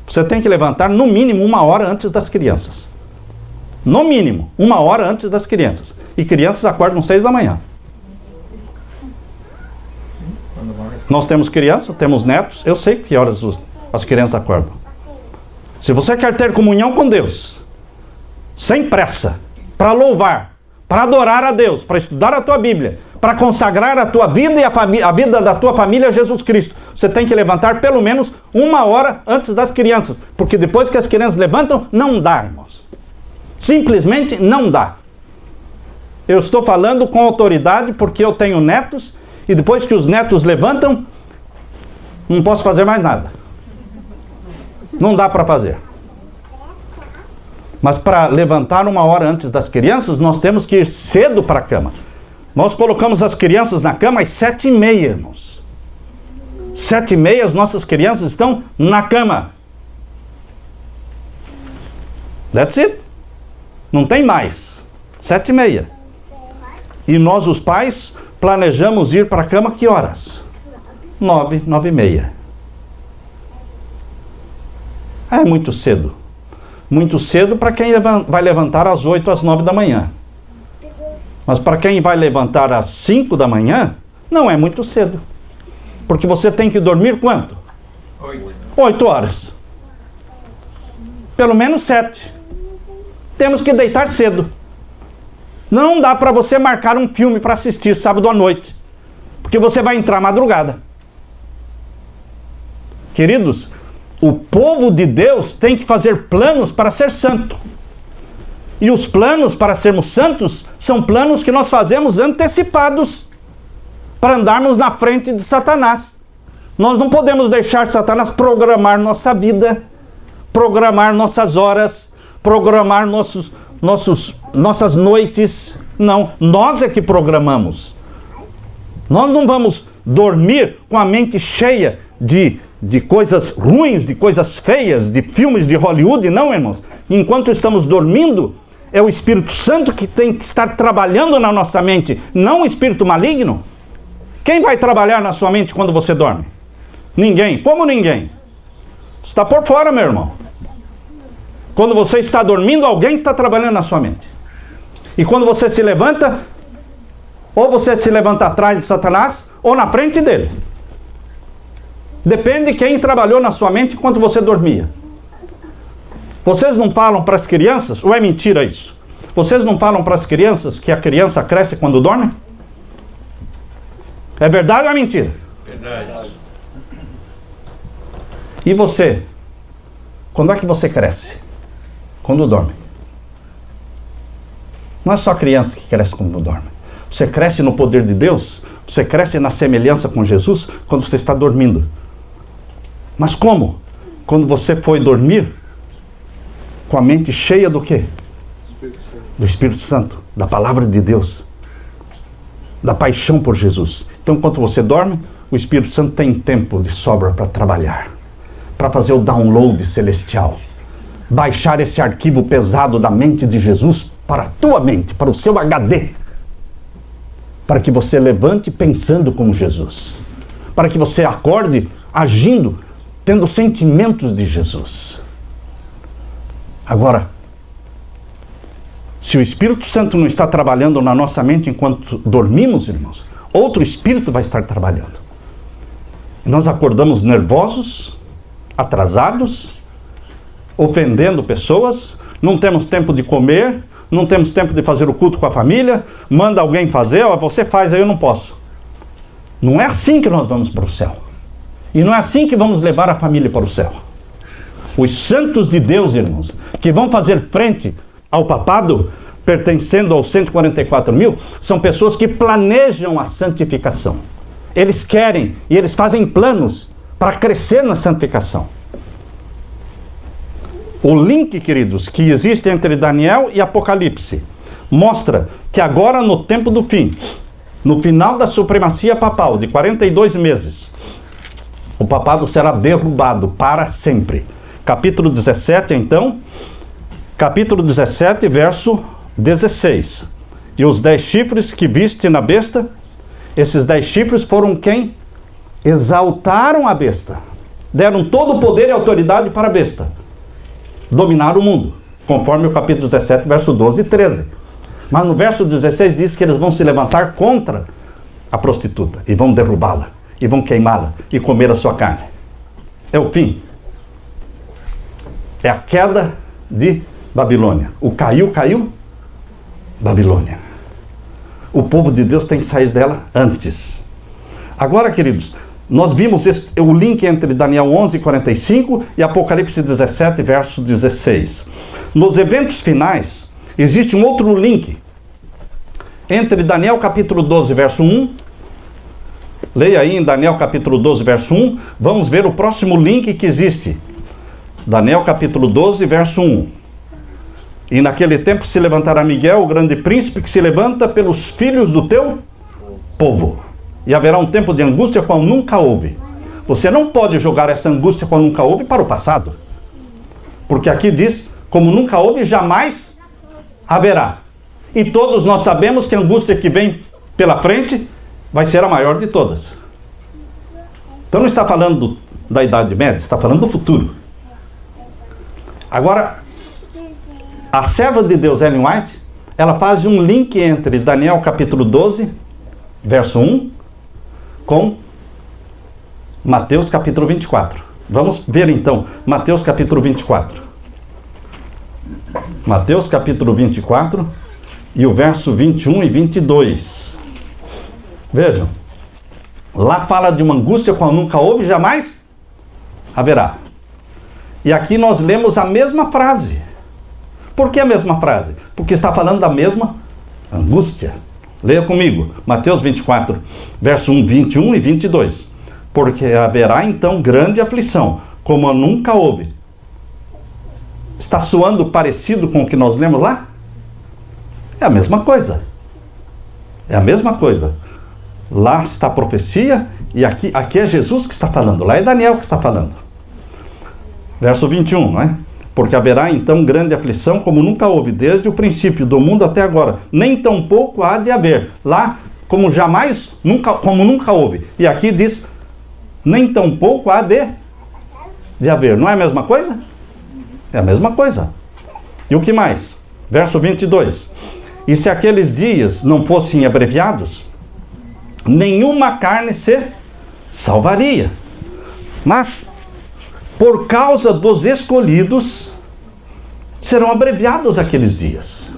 Você tem que levantar no mínimo 1 hora antes das crianças. No mínimo 1 hora antes das crianças. E crianças acordam 6 da manhã. Nós temos crianças, temos netos. Eu sei que horas as crianças acordam. Se você quer ter comunhão com Deus, sem pressa, para louvar, para adorar a Deus, para estudar a tua Bíblia, para consagrar a tua vida e a vida da tua família a Jesus Cristo, você tem que levantar pelo menos 1 hora antes das crianças, porque depois que as crianças levantam, não dá, irmãos. Simplesmente não dá. Eu estou falando com autoridade porque eu tenho netos, e depois que os netos levantam, não posso fazer mais nada. Não dá para fazer. Mas para levantar 1 hora antes das crianças, nós temos que ir cedo para a cama. Nós colocamos as crianças na cama às 7h30, irmãos. 7h30 as nossas crianças estão na cama. That's it. Não tem mais. 7h30. E nós, os pais, planejamos ir para a cama que horas? 9, 9h30. É muito cedo. Muito cedo para quem vai levantar às 8, às 9 da manhã. Mas para quem vai levantar às 5 da manhã, não é muito cedo. Porque você tem que dormir quanto? 8 horas. Pelo menos 7. Temos que deitar cedo. Não dá para você marcar um filme para assistir sábado à noite. Porque você vai entrar madrugada. Queridos, o povo de Deus tem que fazer planos para ser santo. E os planos para sermos santos são planos que nós fazemos antecipados para andarmos na frente de Satanás. Nós não podemos deixar Satanás programar nossa vida, programar nossas horas, programar nossas noites. Não, nós é que programamos. Nós não vamos dormir com a mente cheia de coisas ruins, de coisas feias, de filmes de Hollywood, não, irmãos. Enquanto estamos dormindo, é o Espírito Santo que tem que estar trabalhando na nossa mente, não o espírito maligno. Quem vai trabalhar na sua mente quando você dorme? Ninguém. Como ninguém? Está por fora, meu irmão. Quando você está dormindo, alguém está trabalhando na sua mente. E quando você se levanta, ou você se levanta atrás de Satanás, ou na frente dele. Depende de quem trabalhou na sua mente enquanto você dormia. Vocês não falam para as crianças, ou é mentira isso? Vocês não falam para as crianças que a criança cresce quando dorme? É verdade ou é mentira? Verdade. E você? Quando é que você cresce? Quando dorme. Não é só criança que cresce quando dorme. Você cresce no poder de Deus, você cresce na semelhança com Jesus quando você está dormindo. Mas como? Quando você foi dormir com a mente cheia do quê? Do Espírito Santo, da palavra de Deus, da paixão por Jesus. Então, enquanto você dorme, o Espírito Santo tem tempo de sobra para trabalhar, para fazer o download celestial, baixar esse arquivo pesado da mente de Jesus para a tua mente, para o seu HD, para que você levante pensando como Jesus, para que você acorde agindo, tendo sentimentos de Jesus. Agora, se o Espírito Santo não está trabalhando na nossa mente enquanto dormimos, irmãos, outro Espírito vai estar trabalhando. Nós acordamos nervosos, atrasados, ofendendo pessoas, não temos tempo de comer, não temos tempo de fazer o culto com a família, manda alguém fazer, ó, você faz, aí eu não posso. Não é assim que nós vamos para o céu. E não é assim que vamos levar a família para o céu. Os santos de Deus, irmãos, que vão fazer frente ao papado, pertencendo aos 144 mil, são pessoas que planejam a santificação. Eles querem e eles fazem planos para crescer na santificação. O link, queridos, que existe entre Daniel e Apocalipse mostra que agora, no tempo do fim, no final da supremacia papal de 42 meses, o papado será derrubado para sempre. Capítulo 17, então, capítulo 17, verso 16. E os 10 chifres que viste na besta, esses 10 chifres foram quem? Exaltaram a besta. Deram todo o poder e autoridade para a besta dominar o mundo, conforme o capítulo 17, verso 12 e 13. Mas no verso 16 diz que eles vão se levantar contra a prostituta e vão derrubá-la, e vão queimá-la e comer a sua carne. É o fim. É a queda de Babilônia. O caiu, Babilônia. O povo de Deus tem que sair dela antes. Agora, queridos, nós vimos o link entre Daniel 11:45 e Apocalipse 17, verso 16. Nos eventos finais, existe um outro link entre Daniel capítulo 12, verso 1. Leia aí em Daniel capítulo 12, verso 1. Vamos ver o próximo link que existe. Daniel capítulo 12, verso 1. E naquele tempo se levantará Miguel, o grande príncipe, que se levanta pelos filhos do teu povo. E haverá um tempo de angústia qual nunca houve. Você não pode jogar essa angústia qual nunca houve para o passado. Porque aqui diz, como nunca houve, jamais haverá. E todos nós sabemos que a angústia que vem pela frente vai ser a maior de todas. Então não está falando da Idade Média, está falando do futuro. Agora, a serva de Deus, Ellen White, ela faz um link entre Daniel capítulo 12, verso 1, com Mateus capítulo 24. Vamos ver então, Mateus capítulo 24. Mateus capítulo 24 e o verso 21 e 22. Vejam, lá fala de uma angústia qual nunca houve e jamais haverá. E aqui nós lemos a mesma frase. Por que a mesma frase? Porque está falando da mesma angústia. Leia comigo, Mateus 24, verso 1, 21 e 22. Porque haverá então grande aflição, como nunca houve. Está soando parecido com o que nós lemos lá? É a mesma coisa. É a mesma coisa. Lá está a profecia e aqui é Jesus que está falando. Lá é Daniel que está falando. Verso 21, não é? Porque haverá então grande aflição como nunca houve, desde o princípio do mundo até agora. Nem tampouco há de haver. Lá, como jamais, como nunca houve. E aqui diz, nem tampouco há de haver. Não é a mesma coisa? É a mesma coisa. E o que mais? Verso 22. E se aqueles dias não fossem abreviados, nenhuma carne se salvaria. Mas, por causa dos escolhidos, serão abreviados aqueles dias.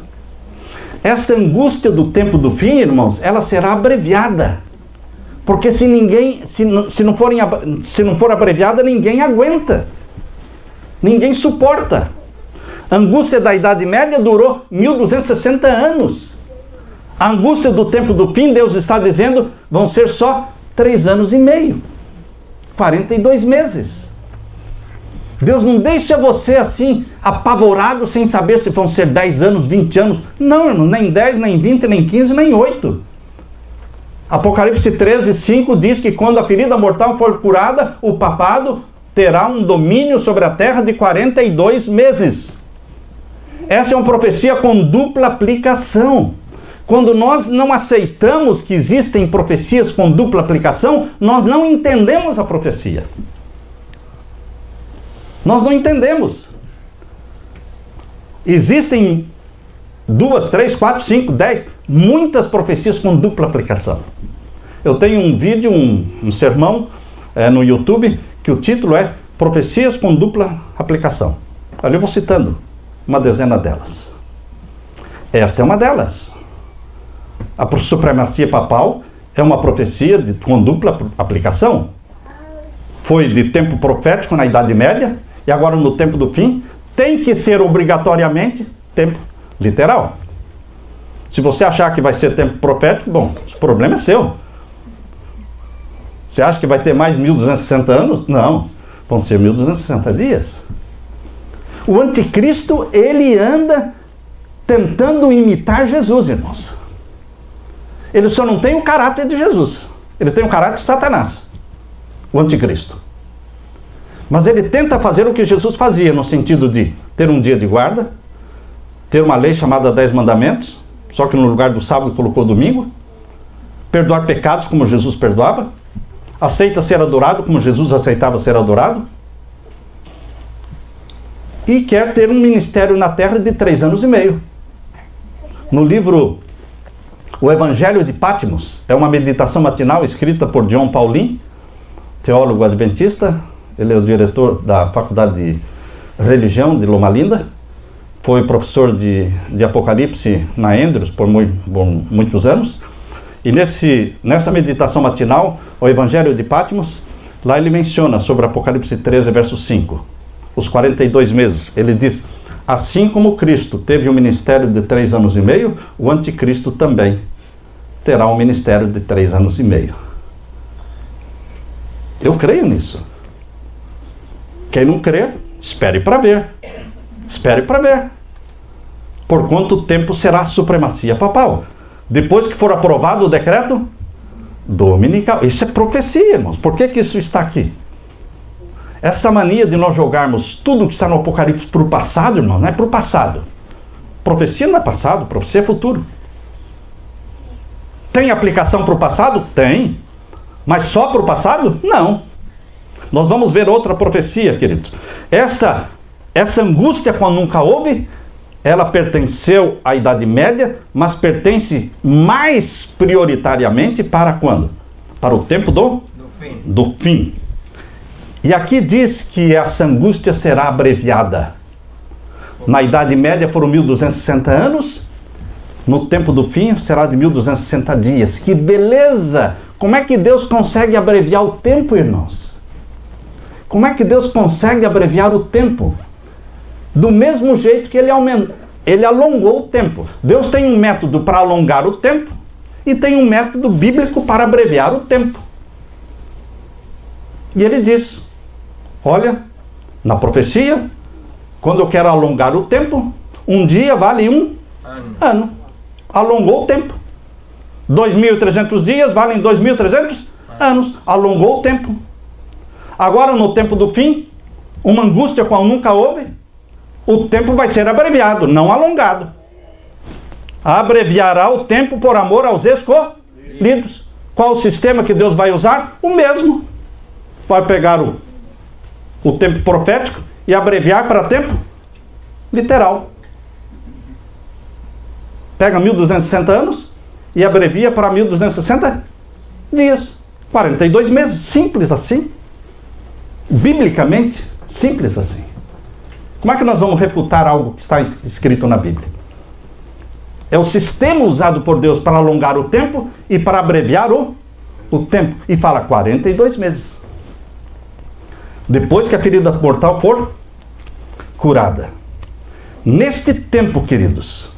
Esta angústia do tempo do fim, irmãos, ela será abreviada. Porque se não for abreviada, ninguém aguenta. Ninguém suporta. A angústia da Idade Média durou 1260 anos. A angústia do tempo do fim, Deus está dizendo, vão ser só 3 anos e meio. 42 meses. Deus não deixa você assim, apavorado, sem saber se vão ser 10 anos, 20 anos. Não, irmão, nem 10, nem 20, nem 15, nem 8. Apocalipse 13, 5 diz que quando a ferida mortal for curada, o papado terá um domínio sobre a terra de 42 meses. Essa é uma profecia com dupla aplicação. Quando nós não aceitamos que existem profecias com dupla aplicação, nós não entendemos a profecia. Nós não entendemos. Existem 2, 3, 4, 5, 10, muitas profecias com dupla aplicação. Eu tenho um vídeo, um sermão no YouTube, que o título é Profecias com dupla aplicação. Ali eu vou citando uma dezena delas. Esta é uma delas. A supremacia papal é uma profecia com dupla aplicação. Foi de tempo profético na Idade Média, e agora no tempo do fim, tem que ser obrigatoriamente tempo literal. Se você achar que vai ser tempo profético, bom, o problema é seu. Você acha que vai ter mais de 1260 anos? Não, vão ser 1260 dias. O anticristo, ele anda tentando imitar Jesus, irmãos. Ele só não tem o caráter de Jesus. Ele tem o caráter de Satanás, o anticristo. Mas ele tenta fazer o que Jesus fazia, no sentido de ter um dia de guarda, ter uma lei chamada 10 mandamentos, só que no lugar do sábado colocou domingo, perdoar pecados como Jesus perdoava, aceita ser adorado como Jesus aceitava ser adorado, e quer ter um ministério na terra de 3 anos e meio. No livro O Evangelho de Patmos, é uma meditação matinal escrita por John Paulin, teólogo adventista. Ele é o diretor da Faculdade de Religião de Loma Linda, foi professor de Apocalipse na Andrews por muitos anos. E nessa meditação matinal, o Evangelho de Patmos, lá ele menciona sobre Apocalipse 13, verso 5, os 42 meses. Ele diz, assim como Cristo teve um ministério de 3 anos e meio, o anticristo também terá um ministério de 3 anos e meio. Eu creio nisso. Quem não crer, espere para ver. Espere para ver. por quanto tempo será a supremacia papal. Depois que for aprovado o decreto dominical. Isso é profecia, irmãos. Por que que isso está aqui? Essa mania de nós jogarmos tudo que está no Apocalipse para o passado, irmão, não é para o passado. Profecia não é passado, profecia é futuro. Tem aplicação para o passado? Tem. Mas só para o passado? Não. Nós vamos ver outra profecia, queridos. Essa angústia, quando nunca houve, ela pertenceu à Idade Média, mas pertence mais prioritariamente para quando? Para o tempo do fim. E aqui diz que essa angústia será abreviada. Na Idade Média foram 1260 anos, no tempo do fim será de 1260 dias. Que beleza! Como é que Deus consegue abreviar o tempo, irmãos? Como é que Deus consegue abreviar o tempo? Do mesmo jeito que ele alongou o tempo. Deus tem um método para alongar o tempo e tem um método bíblico para abreviar o tempo. E ele diz, olha, na profecia, quando eu quero alongar o tempo, um dia vale um ano. Alongou o tempo. 2.300 dias valem 2.300 anos. Alongou o tempo. Agora, no tempo do fim, uma angústia qual nunca houve, o tempo vai ser abreviado, não alongado. Abreviará o tempo por amor aos escolhidos. Qual o sistema que Deus vai usar? O mesmo. Vai pegar o tempo profético e abreviar para tempo literal. Pega 1260 anos e abrevia para 1260 dias. 42 meses. Simples assim. Biblicamente, simples assim. Como é que nós vamos refutar algo que está escrito na Bíblia? É o sistema usado por Deus para alongar o tempo e para abreviar o tempo. E fala 42 meses. Depois que a ferida mortal for curada. Neste tempo, queridos,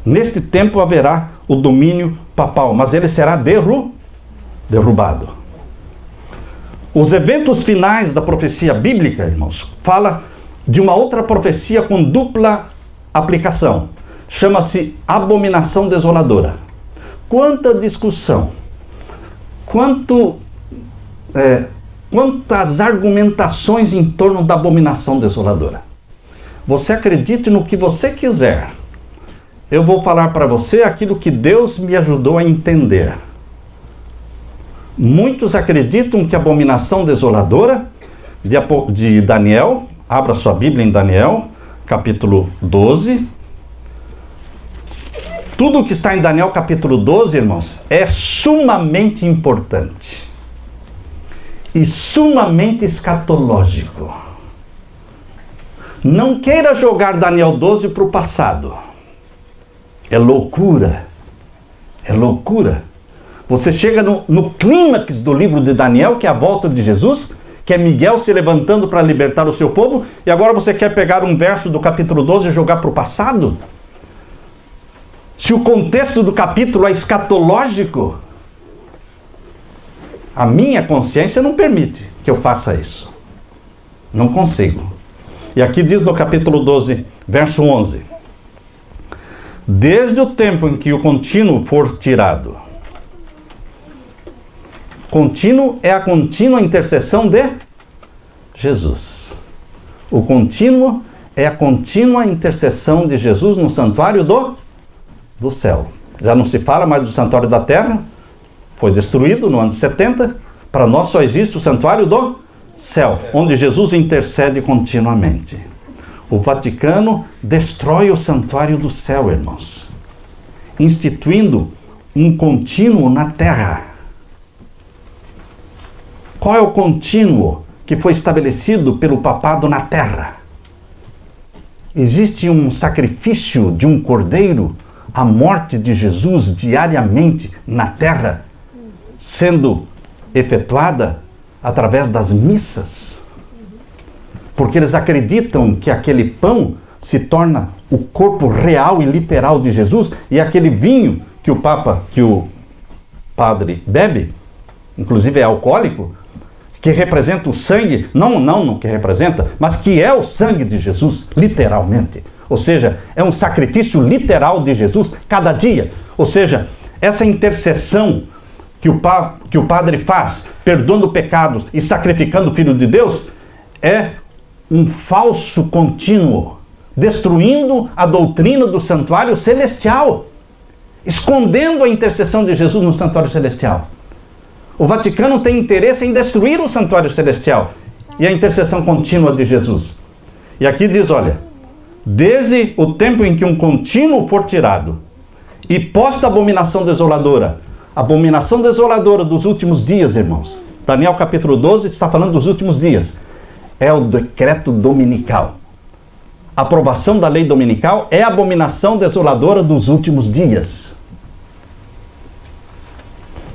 neste tempo haverá o domínio papal, mas ele será derrubado. Os eventos finais da profecia bíblica, irmãos, fala de uma outra profecia com dupla aplicação. Chama-se abominação desoladora. Quanta discussão, quantas argumentações em torno da abominação desoladora. Você acredite no que você quiser. Eu vou falar para você aquilo que Deus me ajudou a entender. Muitos acreditam que a abominação desoladora de Daniel, abra sua Bíblia em Daniel, capítulo 12. Tudo o que está em Daniel capítulo 12, irmãos, é sumamente importante e sumamente escatológico. Não queira jogar Daniel 12 para o passado. É loucura. É loucura. Você chega no clímax do livro de Daniel, que é a volta de Jesus, que é Miguel se levantando para libertar o seu povo, e agora você quer pegar um verso do capítulo 12 e jogar para o passado? Se o contexto do capítulo é escatológico, a minha consciência não permite que eu faça isso. Não consigo. E aqui diz no capítulo 12, verso 11: desde o tempo em que o contínuo for tirado. Contínuo é a contínua intercessão de Jesus. O contínuo é a contínua intercessão de Jesus no santuário do céu. Já não se fala mais do santuário da terra, foi destruído no ano 70. Para nós só existe o santuário do céu, onde Jesus intercede continuamente. O Vaticano destrói o santuário do céu, irmãos, instituindo um contínuo na terra. Qual é o contínuo que foi estabelecido pelo papado na terra? Existe um sacrifício de um cordeiro, a morte de Jesus diariamente na terra, sendo efetuada através das missas. Porque eles acreditam que aquele pão se torna o corpo real e literal de Jesus, e aquele vinho que o padre bebe, inclusive é alcoólico, que representa o sangue, não que representa, mas que é o sangue de Jesus, literalmente. Ou seja, é um sacrifício literal de Jesus cada dia. Ou seja, essa intercessão que o Padre faz, perdoando pecados e sacrificando o Filho de Deus, é um falso contínuo, destruindo a doutrina do santuário celestial, escondendo a intercessão de Jesus no santuário celestial. O Vaticano tem interesse em destruir o santuário celestial e a intercessão contínua de Jesus. E aqui diz, olha, desde o tempo em que um contínuo for tirado e posta a abominação desoladora dos últimos dias, irmãos. Daniel capítulo 12 está falando dos últimos dias. É o decreto dominical. A aprovação da lei dominical é a abominação desoladora dos últimos dias.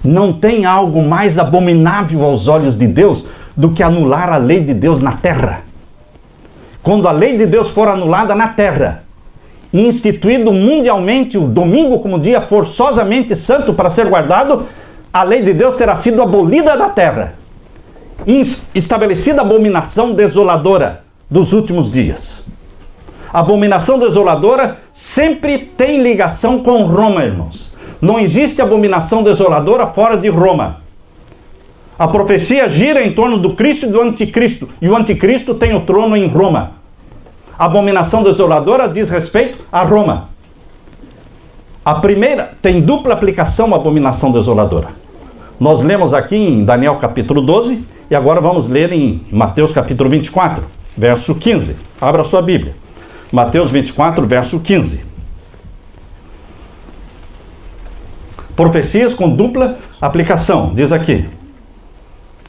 Não tem algo mais abominável aos olhos de Deus do que anular a lei de Deus na terra. Quando a lei de Deus for anulada na terra, e instituído mundialmente o domingo como dia forçosamente santo para ser guardado, a lei de Deus terá sido abolida da terra. Estabelecida a abominação desoladora dos últimos dias. A abominação desoladora sempre tem ligação com Roma, irmãos. Não existe abominação desoladora fora de Roma. A profecia gira em torno do Cristo e do Anticristo, e o Anticristo tem o trono em Roma. A abominação desoladora diz respeito a Roma. A primeira tem dupla aplicação, a abominação desoladora. Nós lemos aqui em Daniel capítulo 12, e agora vamos ler em Mateus capítulo 24, verso 15. Abra a sua Bíblia. Mateus 24, verso 15. Profecias com dupla aplicação, diz aqui.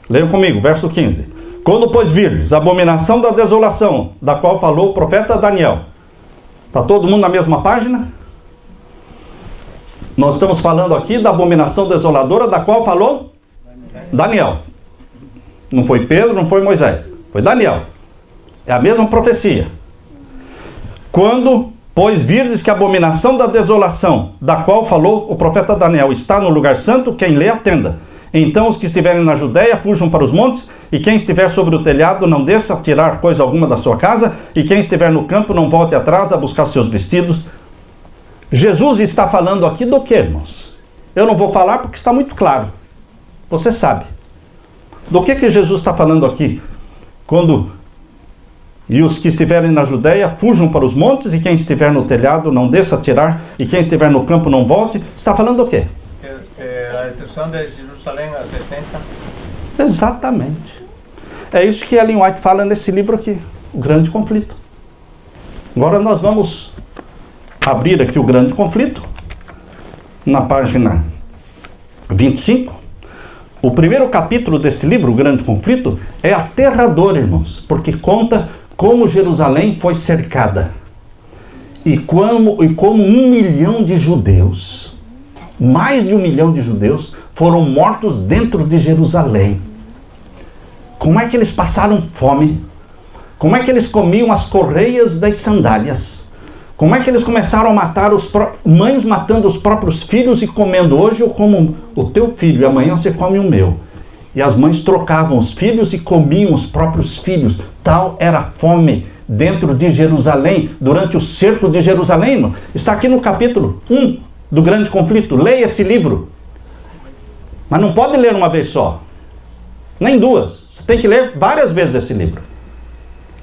Leiam comigo, verso 15. Quando, pois, virdes a abominação da desolação, da qual falou o profeta Daniel. Está todo mundo na mesma página? Nós estamos falando aqui da abominação desoladora, da qual falou Daniel. Não foi Pedro, não foi Moisés. Foi Daniel. É a mesma profecia. Quando, pois, virdes que a abominação da desolação, da qual falou o profeta Daniel, está no lugar santo, quem lê, atenda. Então os que estiverem na Judéia fujam para os montes, e quem estiver sobre o telhado não desça a tirar coisa alguma da sua casa, e quem estiver no campo não volte atrás a buscar seus vestidos. Jesus está falando aqui do que, irmãos? Eu não vou falar porque está muito claro. Você sabe. Do que Jesus está falando aqui? Quando... E os que estiverem na Judéia fujam para os montes, e quem estiver no telhado não desça a tirar, e quem estiver no campo não volte. Está falando do quê? A destruição de Jerusalém a 70. Exatamente. É isso que Ellen White fala nesse livro aqui, O Grande Conflito. Agora nós vamos abrir aqui o Grande Conflito, na página 25. O primeiro capítulo desse livro, O Grande Conflito, é aterrador, irmãos, porque conta como Jerusalém foi cercada e como 1 milhão de judeus, mais de 1 milhão de judeus, foram mortos dentro de Jerusalém. Como é que eles passaram fome? Como é que eles comiam as correias das sandálias? Como é que eles começaram a matar mães matando os próprios filhos e comendo? Hoje eu como o teu filho e amanhã você come o meu. E as mães trocavam os filhos e comiam os próprios filhos. Tal era a fome dentro de Jerusalém, durante o cerco de Jerusalém. Está aqui no capítulo 1 do Grande Conflito. Leia esse livro. Mas não pode ler uma vez só, nem duas. Você tem que ler várias vezes esse livro.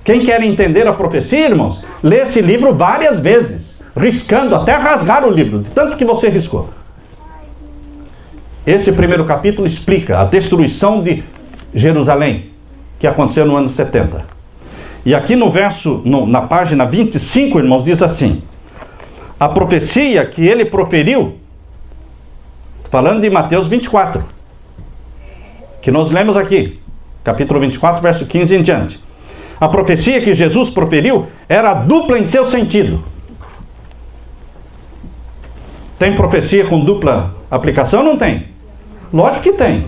Quem quer entender a profecia, irmãos, lê esse livro várias vezes, riscando, até rasgar o livro, de tanto que você riscou. Esse primeiro capítulo explica a destruição de Jerusalém, que aconteceu no ano 70. E aqui no verso, na página 25, irmãos, diz assim: a profecia que ele proferiu, falando de Mateus 24, que nós lemos aqui, capítulo 24, verso 15 em diante. A profecia que Jesus proferiu era dupla em seu sentido. Tem profecia com dupla aplicação ou não tem? Lógico que tem.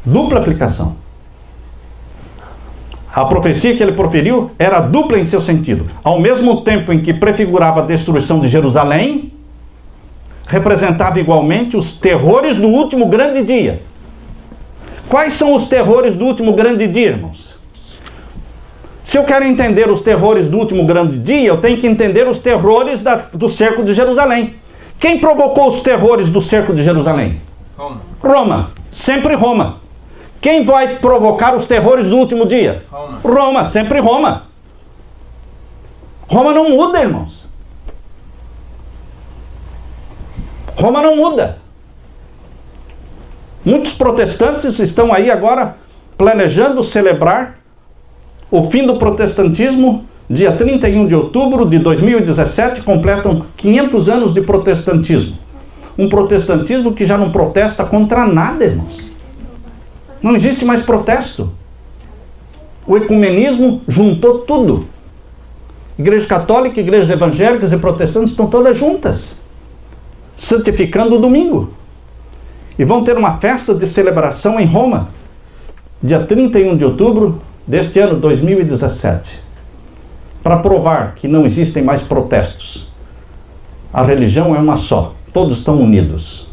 Dupla aplicação. A profecia que ele proferiu era dupla em seu sentido. Ao mesmo tempo em que prefigurava a destruição de Jerusalém, representava igualmente os terrores do último grande dia. Quais são os terrores do último grande dia, irmãos? Se eu quero entender os terrores do último grande dia, eu tenho que entender os terrores do cerco de Jerusalém. Quem provocou os terrores do cerco de Jerusalém? Roma. Roma. Sempre Roma. Quem vai provocar os terrores do último dia? Roma. Roma. Sempre Roma. Roma não muda, irmãos. Roma não muda. Muitos protestantes estão aí agora planejando celebrar o fim do protestantismo. Dia 31 de outubro de 2017 completam 500 anos de protestantismo. Um protestantismo que já não protesta contra nada, irmãos. Não existe mais protesto. O ecumenismo juntou tudo. Igreja católica, igrejas evangélicas e protestantes estão todas juntas, santificando o domingo. E vão ter uma festa de celebração em Roma, dia 31 de outubro deste ano 2017. Para provar que não existem mais protestos. A religião é uma só. Todos estão unidos.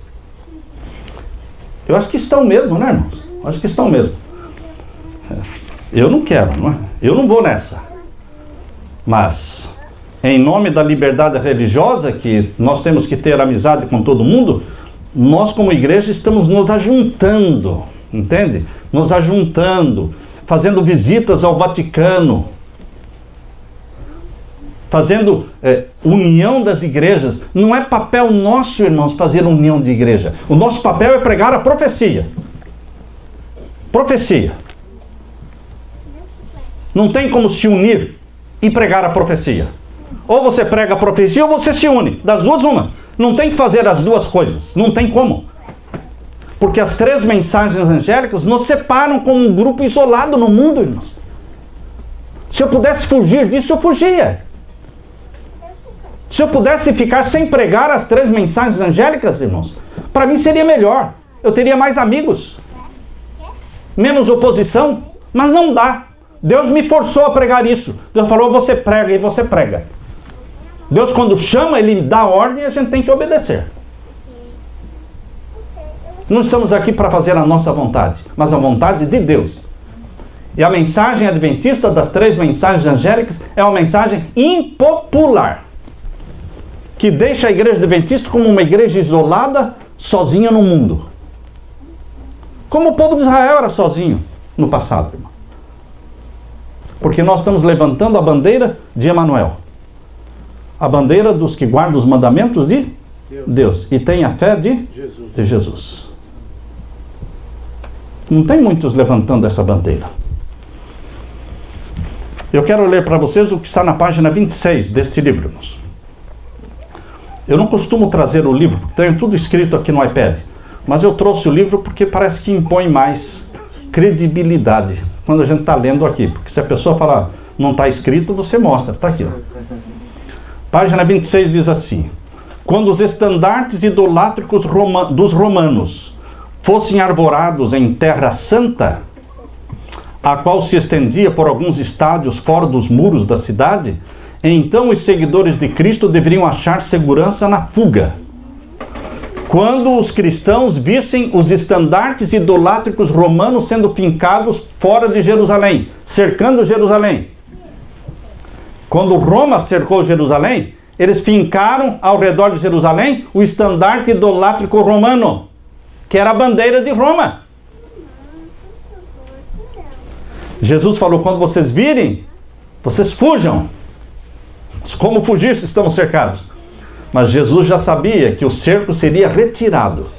Eu acho que estão mesmo, né, irmãos? Eu acho que estão mesmo. Eu não quero, não é? Eu não vou nessa. Mas, em nome da liberdade religiosa, que nós temos que ter amizade com todo mundo, nós como igreja estamos nos ajuntando, entende? Nos ajuntando, fazendo visitas ao Vaticano, fazendo união das igrejas. Não é papel nosso, irmãos, fazer união de igreja. O nosso papel é pregar a profecia. Profecia. Não tem como se unir e pregar a profecia. Ou você prega a profecia ou você se une. Das duas, uma. Não tem que fazer as duas coisas. Não tem como. Porque as 3 mensagens angélicas nos separam como um grupo isolado no mundo, irmãos. Se eu pudesse fugir disso, eu fugia. Se eu pudesse ficar sem pregar as 3 mensagens angélicas, irmãos, para mim seria melhor. Eu teria mais amigos. Menos oposição. Mas não dá. Deus me forçou a pregar isso. Deus falou, você prega, e você prega. Deus, quando chama, Ele dá ordem e a gente tem que obedecer. Não estamos aqui para fazer a nossa vontade, mas a vontade de Deus. E a mensagem adventista das 3 mensagens angélicas é uma mensagem impopular, que deixa a igreja adventista como uma igreja isolada, sozinha no mundo. Como o povo de Israel era sozinho no passado, irmão. Porque nós estamos levantando a bandeira de Emanuel. A bandeira dos que guardam os mandamentos de Deus. E tem a fé de Jesus. Não tem muitos levantando essa bandeira. Eu quero ler para vocês o que está na página 26 deste livro, irmãos. Eu não costumo trazer o livro, tenho tudo escrito aqui no iPad. Mas eu trouxe o livro porque parece que impõe mais credibilidade quando a gente está lendo aqui. Porque se a pessoa falar, não está escrito, você mostra. Está aqui, ó. Página 26 diz assim: quando os estandartes idolátricos dos romanos fossem arvorados em terra santa, a qual se estendia por alguns estádios fora dos muros da cidade, então os seguidores de Cristo deveriam achar segurança na fuga. Quando os cristãos vissem os estandartes idolátricos romanos sendo fincados fora de Jerusalém, cercando Jerusalém. Quando Roma cercou Jerusalém, eles fincaram ao redor de Jerusalém o estandarte idolátrico romano, que era a bandeira de Roma. Jesus falou, quando vocês virem, vocês fujam. Como fugir se estamos cercados? Mas Jesus já sabia que o cerco seria retirado.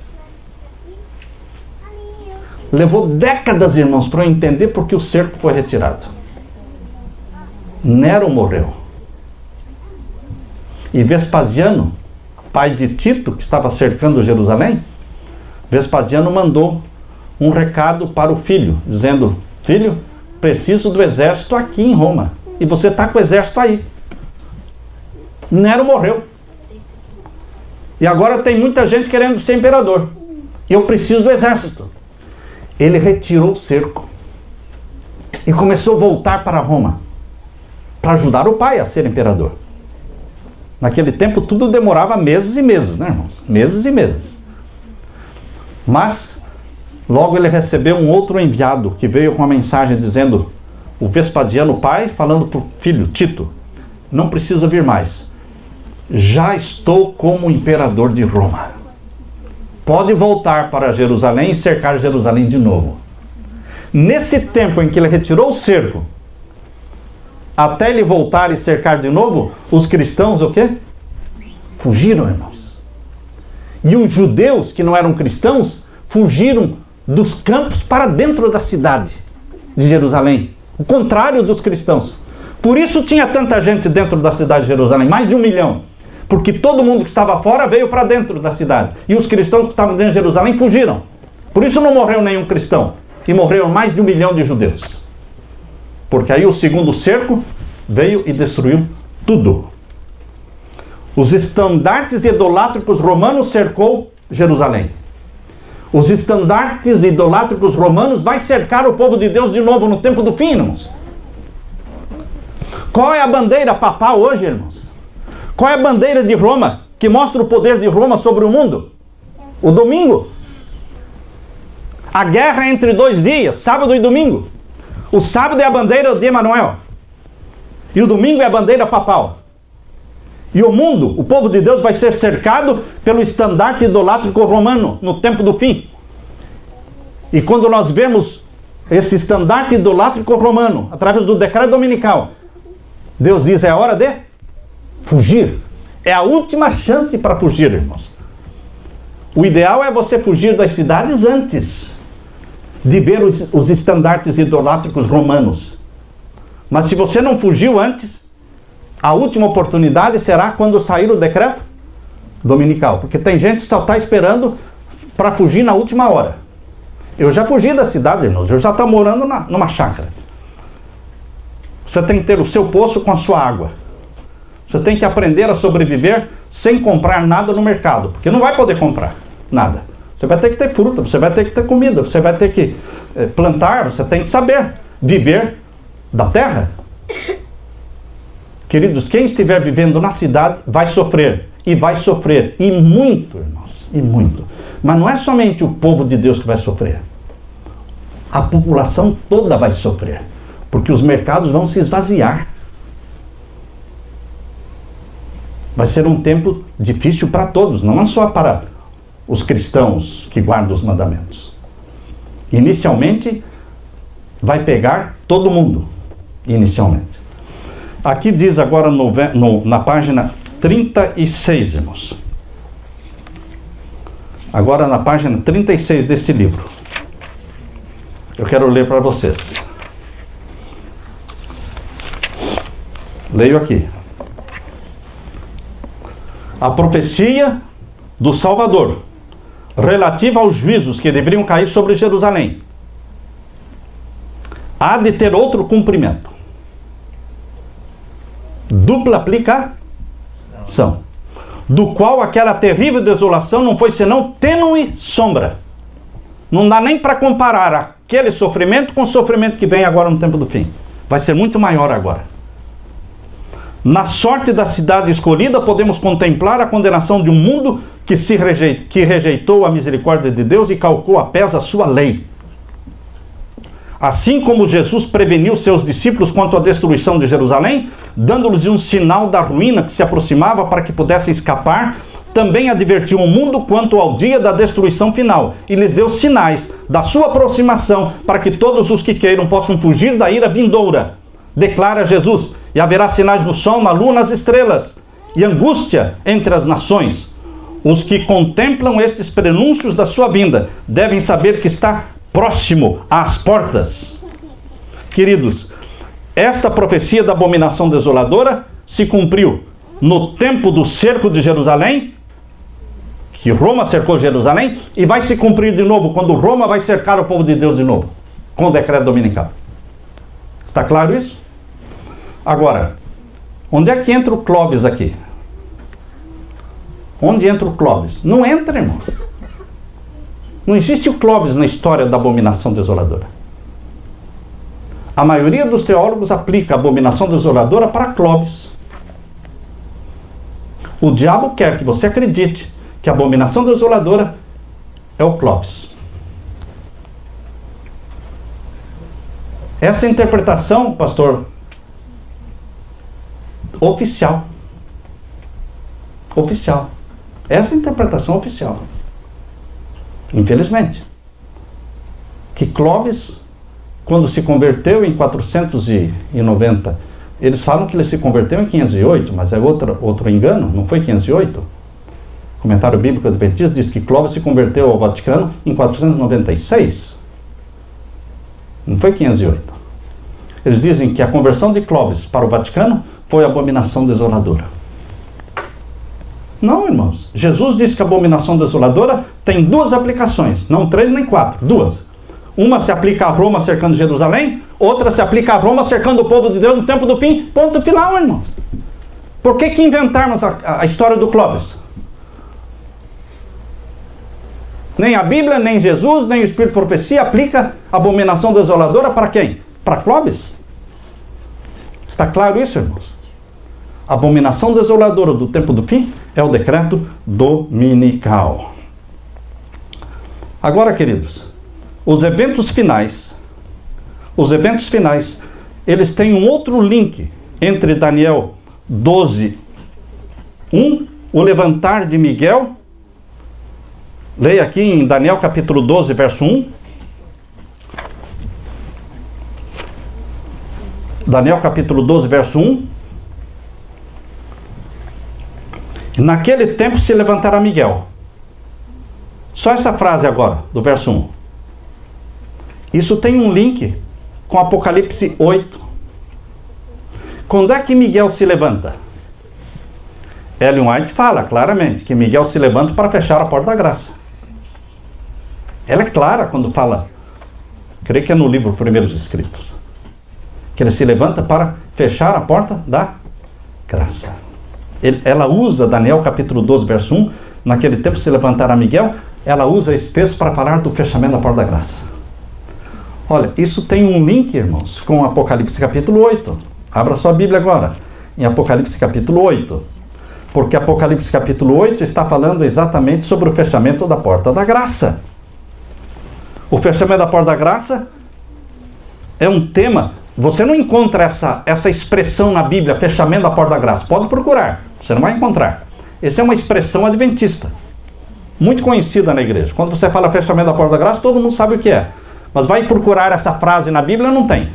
Levou décadas, irmãos, para eu entender por que o cerco foi retirado. Nero morreu. E Vespasiano, pai de Tito, que estava cercando Jerusalém, Vespasiano mandou um recado para o filho, dizendo, filho, preciso do exército aqui em Roma. E você está com o exército aí. Nero morreu. E agora tem muita gente querendo ser imperador. E eu preciso do exército. Ele retirou o cerco. E começou a voltar para Roma. Para ajudar o pai a ser imperador. Naquele tempo tudo demorava meses e meses, né, irmãos? Meses e meses. Mas, logo ele recebeu um outro enviado que veio com a mensagem dizendo, o Vespasiano pai falando para o filho Tito: não precisa vir mais, já estou como imperador de Roma, pode voltar para Jerusalém e cercar Jerusalém de novo. Nesse tempo em que ele retirou o cerco, até ele voltar e cercar de novo, os cristãos o quê? Fugiram, irmãos. E os judeus que não eram cristãos fugiram dos campos para dentro da cidade de Jerusalém. O contrário dos cristãos. Por isso tinha tanta gente dentro da cidade de Jerusalém, mais de 1 milhão. Porque todo mundo que estava fora veio para dentro da cidade. E os cristãos que estavam dentro de Jerusalém fugiram. Por isso não morreu nenhum cristão. E morreram mais de 1 milhão de judeus. Porque aí o segundo cerco veio e destruiu tudo. Os estandartes idolátricos romanos cercou Jerusalém. Os estandartes idolátricos romanos vai cercar o povo de Deus de novo no tempo do fim, irmãos. Qual é a bandeira papal hoje, irmãos? Qual é a bandeira de Roma que mostra o poder de Roma sobre o mundo? O domingo. A guerra entre 2 dias, sábado e domingo. O sábado é a bandeira de Emanuel. E o domingo é a bandeira papal. E o mundo, o povo de Deus, vai ser cercado pelo estandarte idolátrico romano no tempo do fim. E quando nós vemos esse estandarte idolátrico romano, através do decreto dominical, Deus diz: é hora de fugir. É a última chance para fugir, irmãos. O ideal é você fugir das cidades antes de ver os estandartes idolátricos romanos. Mas se você não fugiu antes, a última oportunidade será quando sair o decreto dominical. Porque tem gente que só está esperando para fugir na última hora. Eu já fugi da cidade, irmãos. Eu já estou morando numa chácara. Você tem que ter o seu poço com a sua água. Você tem que aprender a sobreviver sem comprar nada no mercado. Porque não vai poder comprar nada. Você vai ter que ter fruta, você vai ter que ter comida, você vai ter que plantar, você tem que saber viver da terra. Queridos, quem estiver vivendo na cidade vai sofrer. E vai sofrer. E muito, irmãos. E muito. Mas não é somente o povo de Deus que vai sofrer. A população toda vai sofrer. Porque os mercados vão se esvaziar. Vai ser um tempo difícil para todos. Não é só para os cristãos que guardam os mandamentos. Inicialmente, vai pegar todo mundo. Inicialmente. Aqui diz agora na página 36, irmãos. Agora na página 36 desse livro. Eu quero ler para vocês. Leio aqui. A profecia do Salvador, relativa aos juízos que deveriam cair sobre Jerusalém, há de ter outro cumprimento. Dupla aplicação, do qual aquela terrível desolação não foi senão tênue sombra. Não dá nem para comparar aquele sofrimento com o sofrimento que vem agora no tempo do fim. Vai ser muito maior agora. Na sorte da cidade escolhida, podemos contemplar a condenação de um mundo que rejeitou a misericórdia de Deus e calcou a pés a sua lei. Assim como Jesus preveniu seus discípulos quanto à destruição de Jerusalém, dando-lhes um sinal da ruína que se aproximava para que pudessem escapar, também advertiu o mundo quanto ao dia da destruição final, e lhes deu sinais da sua aproximação, para que todos os que queiram possam fugir da ira vindoura. Declara Jesus: e haverá sinais no sol, na lua, nas estrelas, e angústia entre as nações. Os que contemplam estes prenúncios da sua vinda devem saber que está próximo às portas. Queridos, esta profecia da abominação desoladora se cumpriu no tempo do cerco de Jerusalém, que Roma cercou Jerusalém, e vai se cumprir de novo quando Roma vai cercar o povo de Deus de novo, com o decreto dominical. Está claro isso? Agora, onde é que entra o Clóvis aqui? Onde entra o Clóvis? Não entra, irmão. Não existe o Clóvis na história da abominação desoladora. A maioria dos teólogos aplica a abominação desoladora para Clóvis. O diabo quer que você acredite que a abominação desoladora é o Clóvis. Essa interpretação, pastor, oficial. Oficial. Essa interpretação oficial. Infelizmente. Que Clovis, quando se converteu em 490, eles falam que ele se converteu em 508, mas é outro engano, não foi 508. O comentário bíblico do Adventista diz que Clovis se converteu ao Vaticano em 496. Não foi 508. Eles dizem que a conversão de Clovis para o Vaticano foi abominação desoladora. Não, irmãos. Jesus disse que a abominação desoladora tem duas aplicações. Não 3 nem 4, 2. Uma se aplica a Roma cercando Jerusalém, outra se aplica a Roma cercando o povo de Deus no tempo do fim. Ponto final, irmãos. Por que inventarmos a história do Clovis? Nem a Bíblia, nem Jesus, nem o Espírito de Profecia aplica a abominação desoladora para quem? Para Clovis. Está claro isso, irmãos? A abominação desoladora do tempo do fim é o decreto dominical. Agora, queridos, os eventos finais, eles têm um outro link entre Daniel 12, 1, o levantar de Miguel. Leia aqui em Daniel capítulo 12, verso 1. Daniel capítulo 12, verso 1. Naquele tempo se levantará Miguel. Só essa frase agora, do verso 1. Isso tem um link com Apocalipse 8. Quando é que Miguel se levanta? Ellen White fala claramente que Miguel se levanta para fechar a porta da graça. Ela é clara quando fala, creio que é no livro Primeiros Escritos, que ele se levanta para fechar a porta da graça. Ela usa Daniel capítulo 12, verso 1, naquele tempo se levantará Miguel, ela usa esse texto para falar do fechamento da porta da graça. Olha, isso tem um link, irmãos, com Apocalipse capítulo 8. Abra sua Bíblia agora, em Apocalipse capítulo 8. Porque Apocalipse capítulo 8 está falando exatamente sobre o fechamento da porta da graça. O fechamento da porta da graça é um tema. Você não encontra essa expressão na Bíblia, fechamento da porta da graça. Pode procurar, você não vai encontrar. Essa é uma expressão adventista, muito conhecida na igreja. Quando você fala fechamento da porta da graça, todo mundo sabe o que é. Mas vai procurar essa frase na Bíblia, não tem.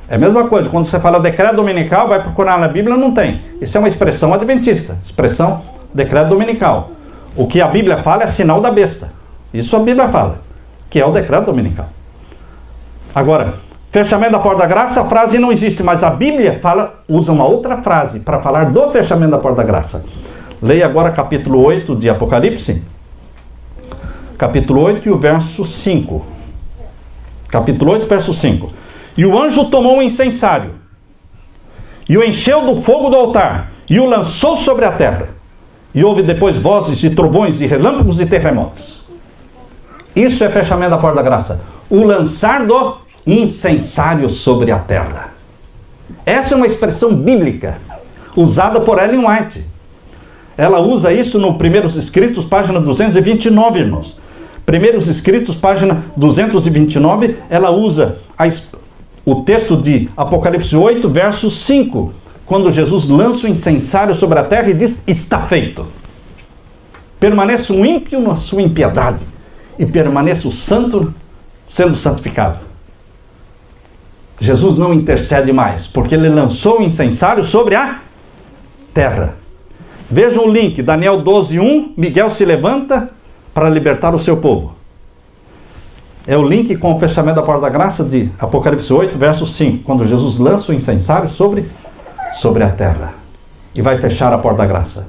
É a mesma coisa, quando você fala decreto dominical, vai procurar na Bíblia, não tem. Isso é uma expressão adventista, expressão decreto dominical. O que a Bíblia fala é sinal da besta. Isso a Bíblia fala, que é o decreto dominical. Agora, fechamento da porta da graça, a frase não existe, mas a Bíblia usa uma outra frase para falar do fechamento da porta da graça. Leia agora capítulo 8 de Apocalipse. Capítulo 8 e o verso 5. Capítulo 8, verso 5. E o anjo tomou um incensário, e o encheu do fogo do altar, e o lançou sobre a terra. E houve depois vozes e trovões e relâmpagos e terremotos. Isso é fechamento da porta da graça. O lançar do incensário sobre a terra. Essa é uma expressão bíblica, usada por Ellen White. Ela usa isso no Primeiros Escritos, página 229, irmãos. Primeiros Escritos, página 229, ela usa o texto de Apocalipse 8, verso 5, quando Jesus lança o incensário sobre a terra e diz, está feito. Permaneça o ímpio na sua impiedade, e permaneça o santo sendo santificado. Jesus não intercede mais, porque ele lançou o incensário sobre a terra. Vejam o link, Daniel 12, 1, Miguel se levanta para libertar o seu povo. É o link com o fechamento da porta da graça de Apocalipse 8, verso 5, quando Jesus lança o incensário sobre a terra e vai fechar a porta da graça.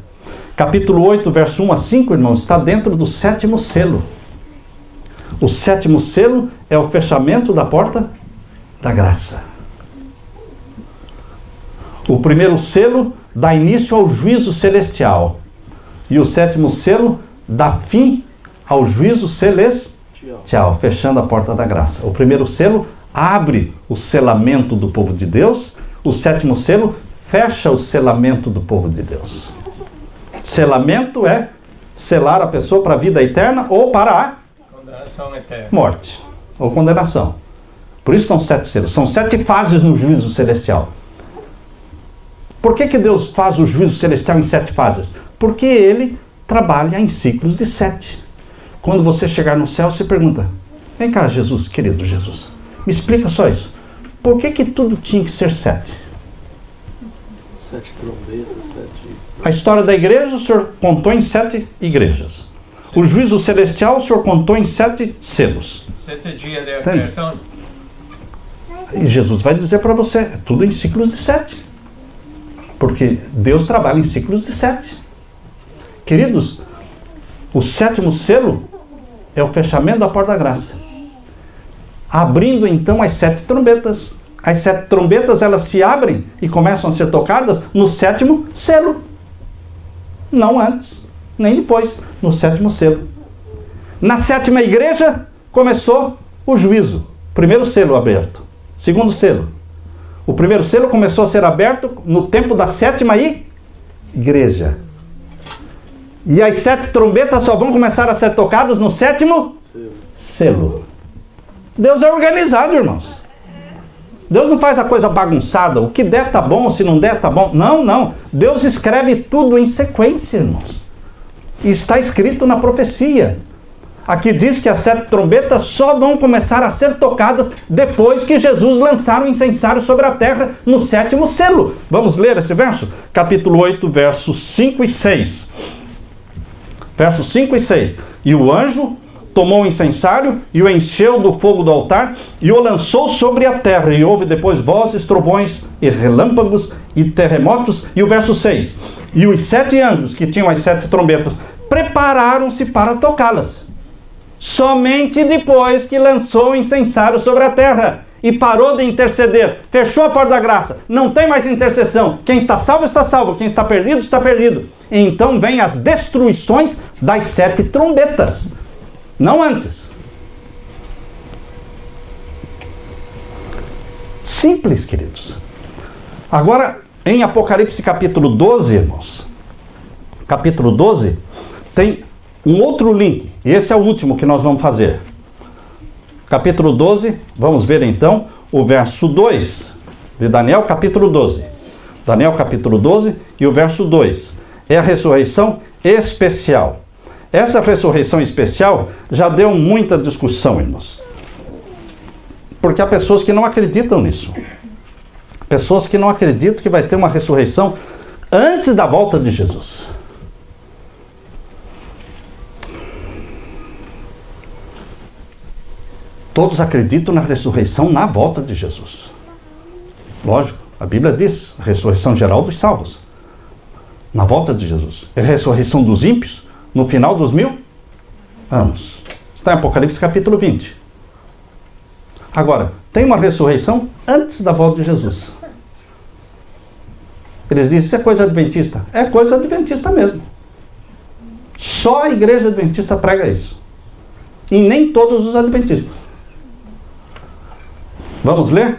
Capítulo 8, verso 1 a 5, irmãos, está dentro do sétimo selo. O sétimo selo é o fechamento da porta da graça. O primeiro selo dá início ao juízo celestial, e o sétimo selo dá fim ao juízo celestial, fechando a porta da graça. O primeiro selo abre o selamento do povo de Deus, o sétimo selo fecha o selamento do povo de Deus. Selamento é selar a pessoa para a vida eterna ou para a condenação eterna. Morte ou condenação. Por isso são 7 selos. São 7 fases no juízo celestial. Por que Deus faz o juízo celestial em 7 fases? Porque Ele trabalha em ciclos de 7. Quando você chegar no céu, você pergunta: vem cá, Jesus, querido Jesus, me explica só isso. Por que tudo tinha que ser 7? 7 trombetas, 7... A história da igreja o Senhor contou em 7 igrejas. O juízo celestial o Senhor contou em 7 selos. 7 dias de criação. E Jesus vai dizer para você, é tudo em ciclos de 7. Porque Deus trabalha em ciclos de 7. Queridos, o 7º selo é o fechamento da porta da graça. Abrindo então as 7 trombetas. As 7 trombetas, elas se abrem e começam a ser tocadas no 7º selo. Não antes, nem depois, no 7º selo. Na 7ª igreja começou o juízo. Primeiro selo aberto. Segundo selo. O primeiro selo começou a ser aberto no tempo da 7ª igreja. E as 7 trombetas só vão começar a ser tocadas no 7º selo. Deus é organizado, irmãos. Deus não faz a coisa bagunçada. O que der tá bom, se não der tá bom. Não, não. Deus escreve tudo em sequência, irmãos. E está escrito na profecia. Aqui diz que as 7 trombetas só vão começar a ser tocadas depois que Jesus lançar o incensário sobre a terra no 7º selo. Vamos ler esse verso? Capítulo 8, versos 5 e 6. Versos 5 e 6. E o anjo tomou o incensário e o encheu do fogo do altar e o lançou sobre a terra. E houve depois vozes, trovões e relâmpagos e terremotos. E o verso 6. E os 7 anjos que tinham as 7 trombetas prepararam-se para tocá-las. Somente depois que lançou o incensário sobre a terra e parou de interceder, fechou a porta da graça, não tem mais intercessão. Quem está salvo, está salvo. Quem está perdido, está perdido. E então vem as destruições das 7 trombetas. Não antes. Simples, queridos. Agora, em Apocalipse capítulo 12, irmãos, capítulo 12, tem um outro link. E esse é o último que nós vamos fazer. Capítulo 12, vamos ver então o verso 2 de Daniel, capítulo 12. Daniel, capítulo 12 e o verso 2. É a ressurreição especial. Essa ressurreição especial já deu muita discussão, irmãos. Porque há pessoas que não acreditam nisso. Pessoas que não acreditam que vai ter uma ressurreição antes da volta de Jesus. Todos acreditam na ressurreição na volta de Jesus. Lógico, a Bíblia diz, a ressurreição geral dos salvos. Na volta de Jesus. É a ressurreição dos ímpios no final dos 1000 anos. Está em Apocalipse capítulo 20. Agora, tem uma ressurreição antes da volta de Jesus. Eles dizem, isso é coisa adventista. É coisa adventista mesmo. Só a igreja adventista prega isso. E nem todos os adventistas. Vamos ler?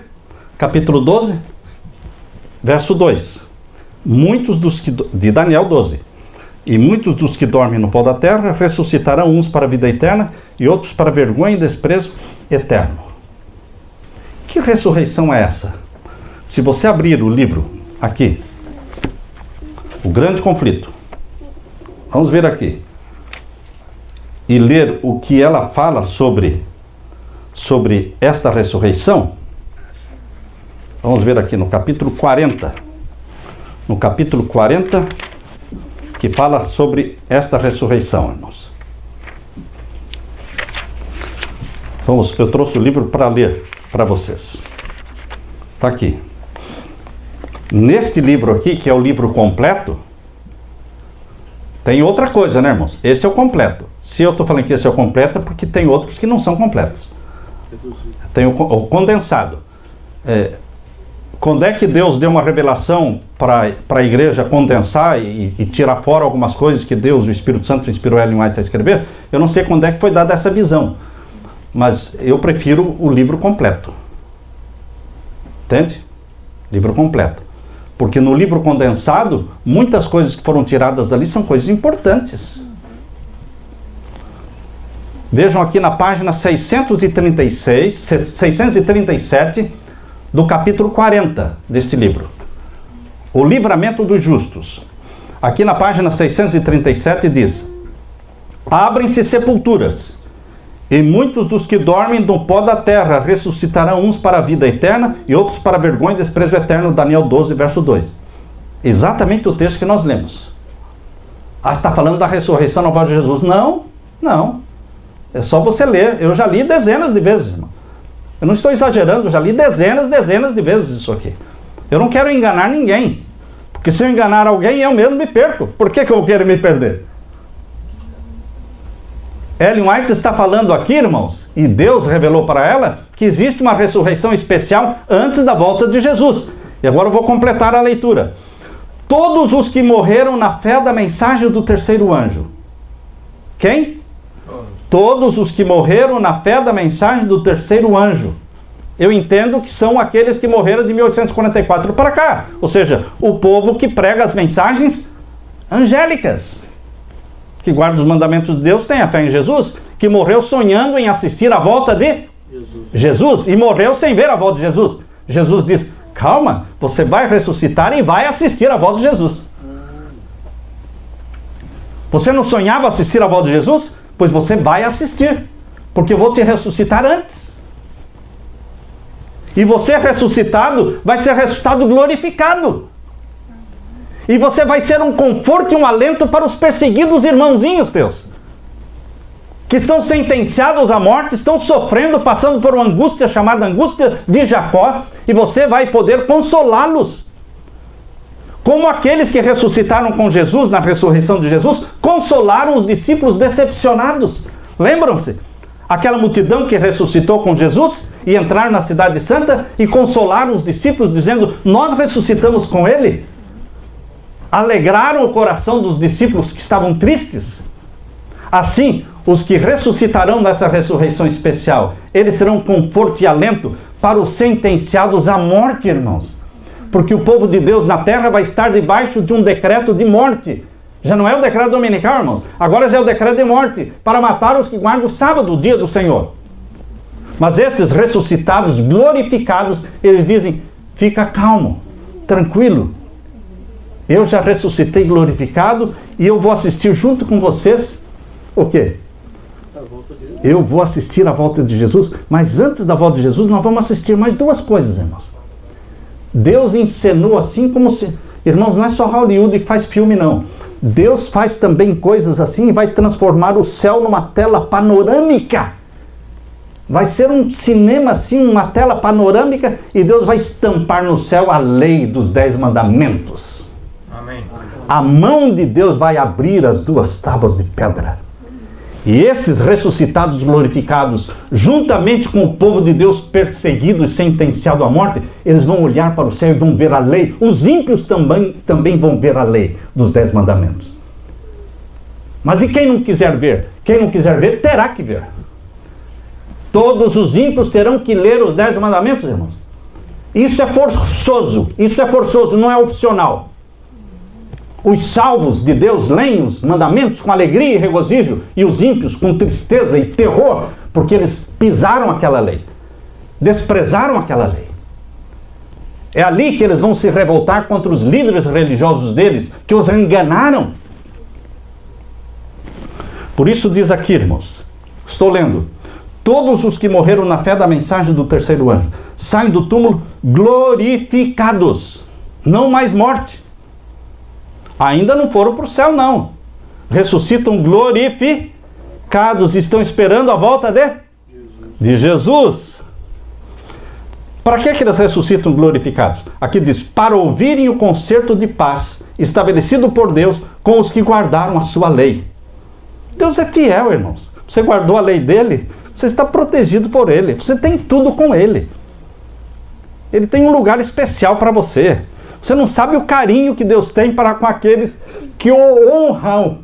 Capítulo 12, verso 2. Muitos dos que... de Daniel 12. E muitos dos que dormem no pó da terra ressuscitarão, uns para a vida eterna e outros para vergonha e desprezo eterno. Que ressurreição é essa? Se você abrir o livro aqui, o grande conflito, vamos ver aqui, e ler o que ela fala sobre esta ressurreição, vamos ver aqui no capítulo 40. No capítulo 40, que fala sobre esta ressurreição, irmãos. Eu trouxe o livro para ler para vocês. Está aqui. Neste livro aqui, que é o livro completo, tem outra coisa, né, irmãos? Esse é o completo. Se eu estou falando que esse é o completo, é porque tem outros que não são completos. Tem o condensado. Quando é que Deus deu uma revelação para a igreja condensar e tirar fora algumas coisas que Deus, o Espírito Santo, inspirou Ellen White a escrever? Eu não sei quando é que foi dada essa visão. Mas eu prefiro o livro completo. Entende? Livro completo. Porque no livro condensado, muitas coisas que foram tiradas dali são coisas importantes. Vejam aqui na página 637 do capítulo 40 deste livro. O livramento dos justos. Aqui na página 637 diz: abrem-se sepulturas, e muitos dos que dormem no pó da terra ressuscitarão, uns para a vida eterna e outros para a vergonha e desprezo eterno. Daniel 12, verso 2. Exatamente o texto que nós lemos. Ah, está falando da ressurreição na volta de Jesus. Não, não. É só você ler. Eu já li dezenas de vezes, irmão. Eu não estou exagerando, eu já li dezenas de vezes isso aqui. Eu não quero enganar ninguém. Porque se eu enganar alguém, eu mesmo me perco. Por que eu quero me perder? Ellen White está falando aqui, irmãos, e Deus revelou para ela que existe uma ressurreição especial antes da volta de Jesus. E agora eu vou completar a leitura. Todos os que morreram na fé da mensagem do terceiro anjo. Quem? Todos os que morreram na fé da mensagem do terceiro anjo. Eu entendo que são aqueles que morreram de 1844 para cá. Ou seja, o povo que prega as mensagens angélicas, que guarda os mandamentos de Deus, tem a fé em Jesus, que morreu sonhando em assistir a volta de Jesus e morreu sem ver a volta de Jesus. Jesus diz: calma, você vai ressuscitar e vai assistir a volta de Jesus. Você não sonhava assistir a volta de Jesus? Pois você vai assistir, porque eu vou te ressuscitar antes. E você ressuscitado, vai ser ressuscitado glorificado. E você vai ser um conforto e um alento para os perseguidos irmãozinhos teus, que estão sentenciados à morte, estão sofrendo, passando por uma angústia chamada angústia de Jacó, e você vai poder consolá-los. Como aqueles que ressuscitaram com Jesus, na ressurreição de Jesus, consolaram os discípulos decepcionados. Lembram-se? Aquela multidão que ressuscitou com Jesus e entraram na cidade santa e consolaram os discípulos, dizendo: nós ressuscitamos com ele. Alegraram o coração dos discípulos que estavam tristes. Assim, os que ressuscitarão nessa ressurreição especial, eles serão conforto e alento para os sentenciados à morte, irmãos. Porque o povo de Deus na terra vai estar debaixo de um decreto de morte. Já não é o decreto dominical, irmãos. Agora já é o decreto de morte, para matar os que guardam o sábado, o dia do Senhor. Mas esses ressuscitados, glorificados, eles dizem: fica calmo, tranquilo. Eu já ressuscitei glorificado e eu vou assistir junto com vocês o quê? Eu vou assistir a volta de Jesus. Mas antes da volta de Jesus, nós vamos assistir mais duas coisas, irmãos. Deus encenou assim como se... Irmãos, não é só Hollywood que faz filme, não. Deus faz também coisas assim e vai transformar o céu numa tela panorâmica. Vai ser um cinema assim, uma tela panorâmica, e Deus vai estampar no céu a lei dos 10 mandamentos. Amém. A mão de Deus vai abrir as 2 tábuas de pedra. E esses ressuscitados glorificados, juntamente com o povo de Deus perseguido e sentenciado à morte, eles vão olhar para o céu e vão ver a lei. Os ímpios também vão ver a lei dos 10 mandamentos. Mas e quem não quiser ver? Quem não quiser ver, terá que ver. Todos os ímpios terão que ler os 10 mandamentos, irmãos. Isso é forçoso, não é opcional. Os salvos de Deus leem os mandamentos com alegria e regozijo, e os ímpios com tristeza e terror, porque eles pisaram aquela lei, desprezaram aquela lei. É ali que eles vão se revoltar contra os líderes religiosos deles, que os enganaram. Por isso diz aqui, irmãos, estou lendo: todos os que morreram na fé da mensagem do terceiro anjo saem do túmulo glorificados, não mais morte. Ainda não foram para o céu, não. Ressuscitam glorificados, estão esperando a volta de Jesus. Para que eles ressuscitam glorificados? Aqui diz: para ouvirem o concerto de paz estabelecido por Deus com os que guardaram a sua lei. Deus é fiel, irmãos. Você guardou a lei dele, você está protegido por ele. Você tem tudo com ele. Ele tem um lugar especial para você. Você não sabe o carinho que Deus tem para com aqueles que o honram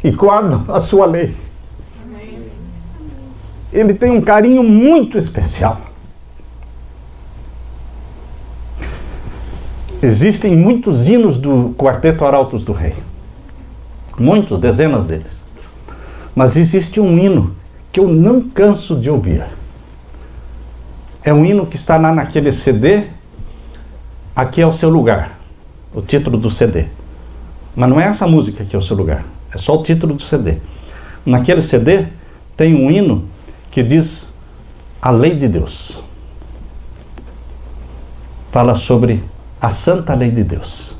e guardam a sua lei. Ele tem um carinho muito especial. Existem muitos hinos do Quarteto Arautos do Rei. Muitos, dezenas deles. Mas existe um hino que eu não canso de ouvir. É um hino que está lá naquele CD, Aqui é o Seu Lugar, o título do CD. Mas não é essa música que é o seu lugar, é só o título do CD. Naquele CD tem um hino que diz a lei de Deus. Fala sobre a santa lei de Deus.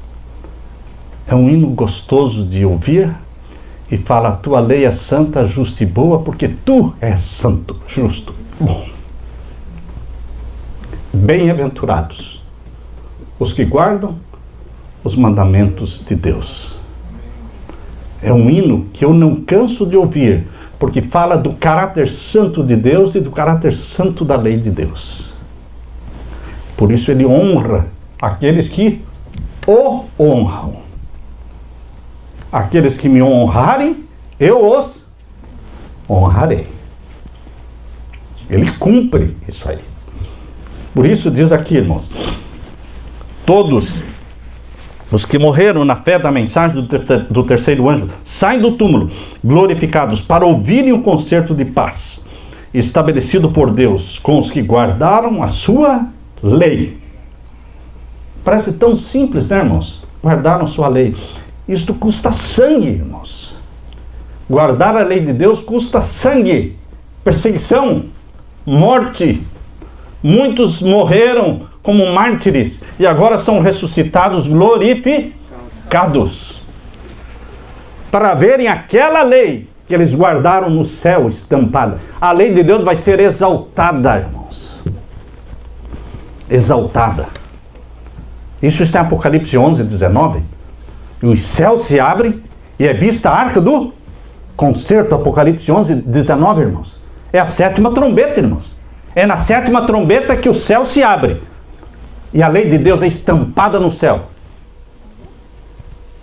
É um hino gostoso de ouvir e fala: a tua lei é santa, justa e boa, porque tu és santo, justo, bom. Bem-aventurados os que guardam os mandamentos de Deus. É um hino que eu não canso de ouvir, porque fala do caráter santo de Deus e do caráter santo da lei de Deus. Por isso ele honra aqueles que o honram. Aqueles que me honrarem, eu os honrarei. Ele cumpre isso aí. Por isso diz aqui, irmãos, todos os que morreram na fé da mensagem do terceiro anjo saem do túmulo, glorificados, para ouvirem o concerto de paz, estabelecido por Deus com os que guardaram a sua lei. Parece tão simples, né, irmãos? Guardaram a sua lei. Isto custa sangue, irmãos. Guardar a lei de Deus custa sangue, perseguição, morte. Muitos morreram como mártires e agora são ressuscitados, glorificados, para verem aquela lei que eles guardaram no céu estampada. A lei de Deus vai ser exaltada, irmãos. Exaltada. Isso está em Apocalipse 11, 19. E os céus se abrem e é vista a arca do concerto. Apocalipse 11, 19, irmãos. É a sétima trombeta, irmãos. É na sétima trombeta que o céu se abre e a lei de Deus é estampada no céu.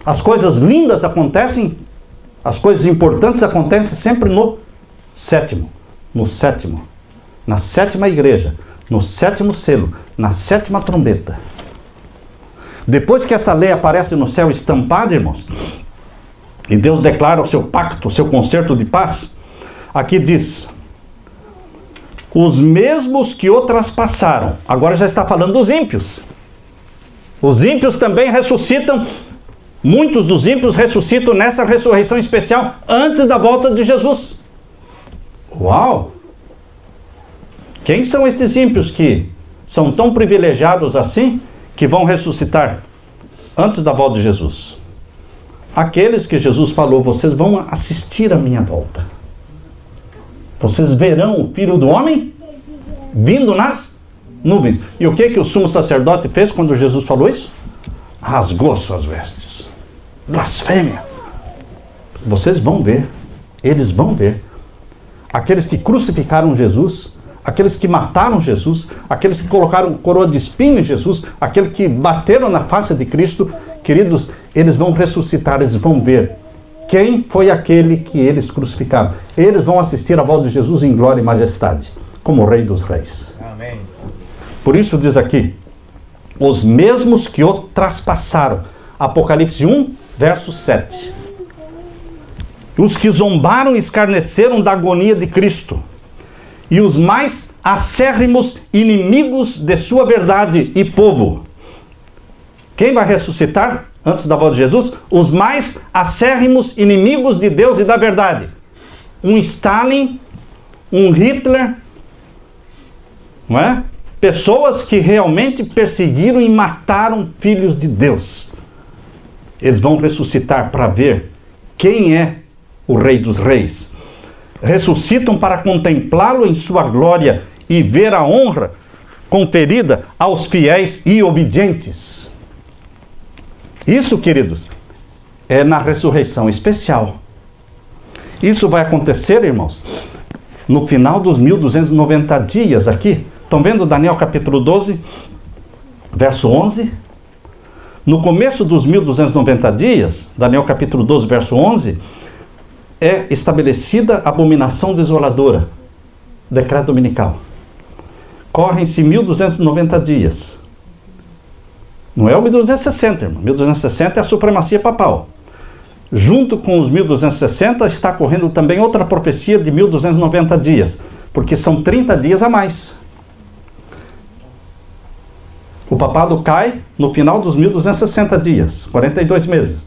As coisas lindas acontecem, as coisas importantes acontecem sempre no sétimo, na sétima igreja, no sétimo selo, na sétima trombeta. Depois que essa lei aparece no céu estampada, irmãos, e Deus declara o seu pacto, o seu concerto de paz, aqui diz: os mesmos que o traspassaram. Agora já está falando dos ímpios. Os ímpios também ressuscitam. Muitos dos ímpios ressuscitam nessa ressurreição especial antes da volta de Jesus. Uau! Quem são estes ímpios que são tão privilegiados assim, que vão ressuscitar antes da volta de Jesus? Aqueles que Jesus falou: vocês vão assistir a minha volta. Vocês verão o Filho do Homem vindo nas nuvens. E o que o sumo sacerdote fez quando Jesus falou isso? Rasgou suas vestes. Blasfêmia. Vocês vão ver. Eles vão ver. Aqueles que crucificaram Jesus, aqueles que mataram Jesus, aqueles que colocaram coroa de espinho em Jesus, aqueles que bateram na face de Cristo, queridos, eles vão ressuscitar, eles vão ver quem foi aquele que eles crucificaram. Eles vão assistir à volta de Jesus em glória e majestade, como Rei dos Reis. Amém. Por isso diz aqui: os mesmos que o traspassaram. Apocalipse 1, verso 7. Os que zombaram e escarneceram da agonia de Cristo, e os mais acérrimos inimigos de sua verdade e povo. Quem vai ressuscitar antes da volta de Jesus? Os mais acérrimos inimigos de Deus e da verdade. Um Stalin, um Hitler, não é? Pessoas que realmente perseguiram e mataram filhos de Deus. Eles vão ressuscitar para ver quem é o Rei dos Reis. Ressuscitam para contemplá-lo em sua glória e ver a honra conferida aos fiéis e obedientes. Isso, queridos, é na ressurreição especial. Isso vai acontecer, irmãos, no final dos 1290 dias aqui. Estão vendo Daniel capítulo 12, verso 11? No começo dos 1290 dias, Daniel capítulo 12, verso 11, é estabelecida a abominação desoladora, decreto dominical. Correm-se 1290 dias. Não é o 1260, irmão. 1260 é a supremacia papal. Junto com os 1260 está correndo também outra profecia de 1290 dias, porque são 30 dias a mais. O papado cai no final dos 1260 dias, 42 meses.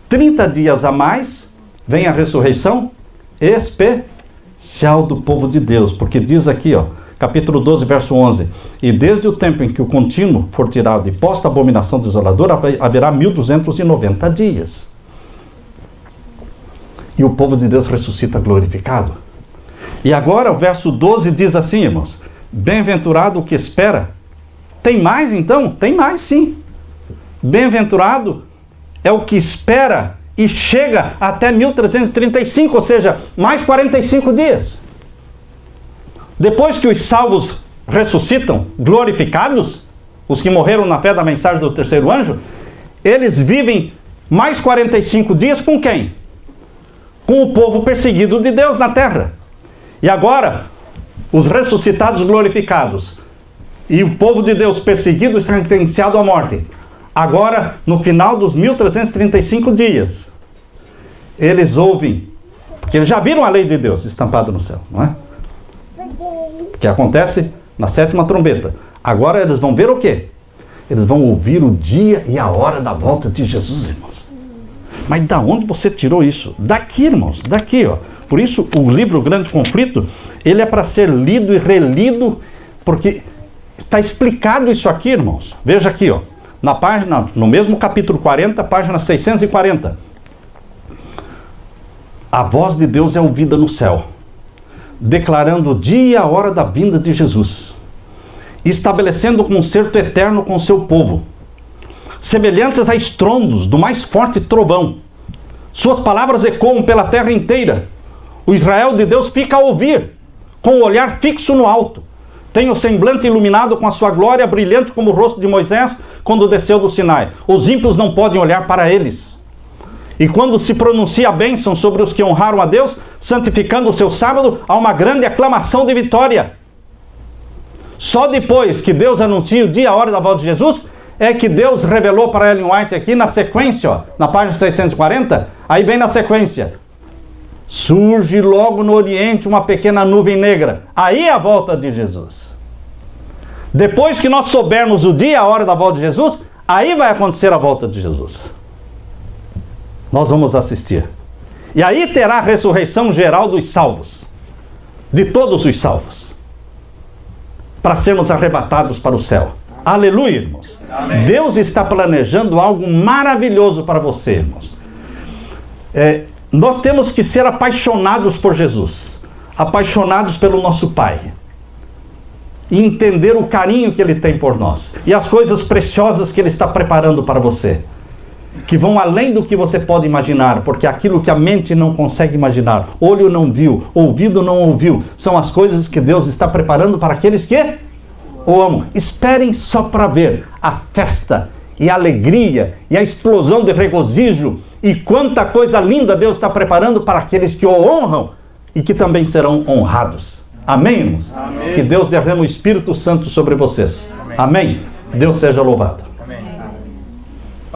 30 dias a mais, vem a ressurreição especial do povo de Deus, porque diz aqui, ó, capítulo 12, verso 11, e desde o tempo em que o contínuo for tirado e posta a abominação desoladora, haverá 1290 dias. E o povo de Deus ressuscita glorificado. E agora o verso 12 diz assim, irmãos, bem-aventurado o que espera. Tem mais então? Tem mais sim. Bem-aventurado é o que espera e chega até 1335, ou seja, mais 45 dias. Depois que os salvos ressuscitam, glorificados, os que morreram na fé da mensagem do terceiro anjo, eles vivem mais 45 dias com quem? Com o povo perseguido de Deus na terra. E agora, os ressuscitados glorificados e o povo de Deus perseguido está sentenciado à morte. Agora, no final dos 1335 dias, eles ouvem, porque eles já viram a lei de Deus estampada no céu, não é? Que acontece na sétima trombeta. Agora eles vão ver o quê? Eles vão ouvir o dia e a hora da volta de Jesus, irmãos. Mas da onde você tirou isso? Daqui, irmãos, daqui, ó. Por isso o livro Grande Conflito, ele é para ser lido e relido, porque está explicado isso aqui, irmãos. Veja aqui, ó, na página, no mesmo capítulo 40, página 640. A voz de Deus é ouvida no céu, declarando o dia e a hora da vinda de Jesus, estabelecendo um concerto eterno com seu povo, semelhantes a estrondos do mais forte trovão. Suas palavras ecoam pela terra inteira. O Israel de Deus fica a ouvir, com o olhar fixo no alto. Tem o semblante iluminado com a sua glória, brilhante como o rosto de Moisés, quando desceu do Sinai. Os ímpios não podem olhar para eles. E quando se pronuncia a bênção sobre os que honraram a Deus, santificando o seu sábado, há uma grande aclamação de vitória. Só depois que Deus anuncia o dia e a hora da volta de Jesus, é que Deus revelou para Ellen White aqui na sequência, ó, na página 640, aí vem na sequência. Surge logo no Oriente uma pequena nuvem negra. Aí é a volta de Jesus. Depois que nós soubermos o dia e a hora da volta de Jesus, aí vai acontecer a volta de Jesus. Nós vamos assistir. E aí terá a ressurreição geral dos salvos. De todos os salvos. Para sermos arrebatados para o céu. Aleluia, irmãos. Amém. Deus está planejando algo maravilhoso para você, irmãos. Nós temos que ser apaixonados por Jesus. Apaixonados pelo nosso Pai. E entender o carinho que Ele tem por nós. E as coisas preciosas que Ele está preparando para você. Que vão além do que você pode imaginar, porque aquilo que a mente não consegue imaginar, olho não viu, ouvido não ouviu, são as coisas que Deus está preparando para aqueles que o amam. Esperem só para ver a festa e a alegria e a explosão de regozijo e quanta coisa linda Deus está preparando para aqueles que o honram e que também serão honrados. Amém, irmãos? Amém. Que Deus derrame o Espírito Santo sobre vocês. Amém. Amém. Deus seja louvado.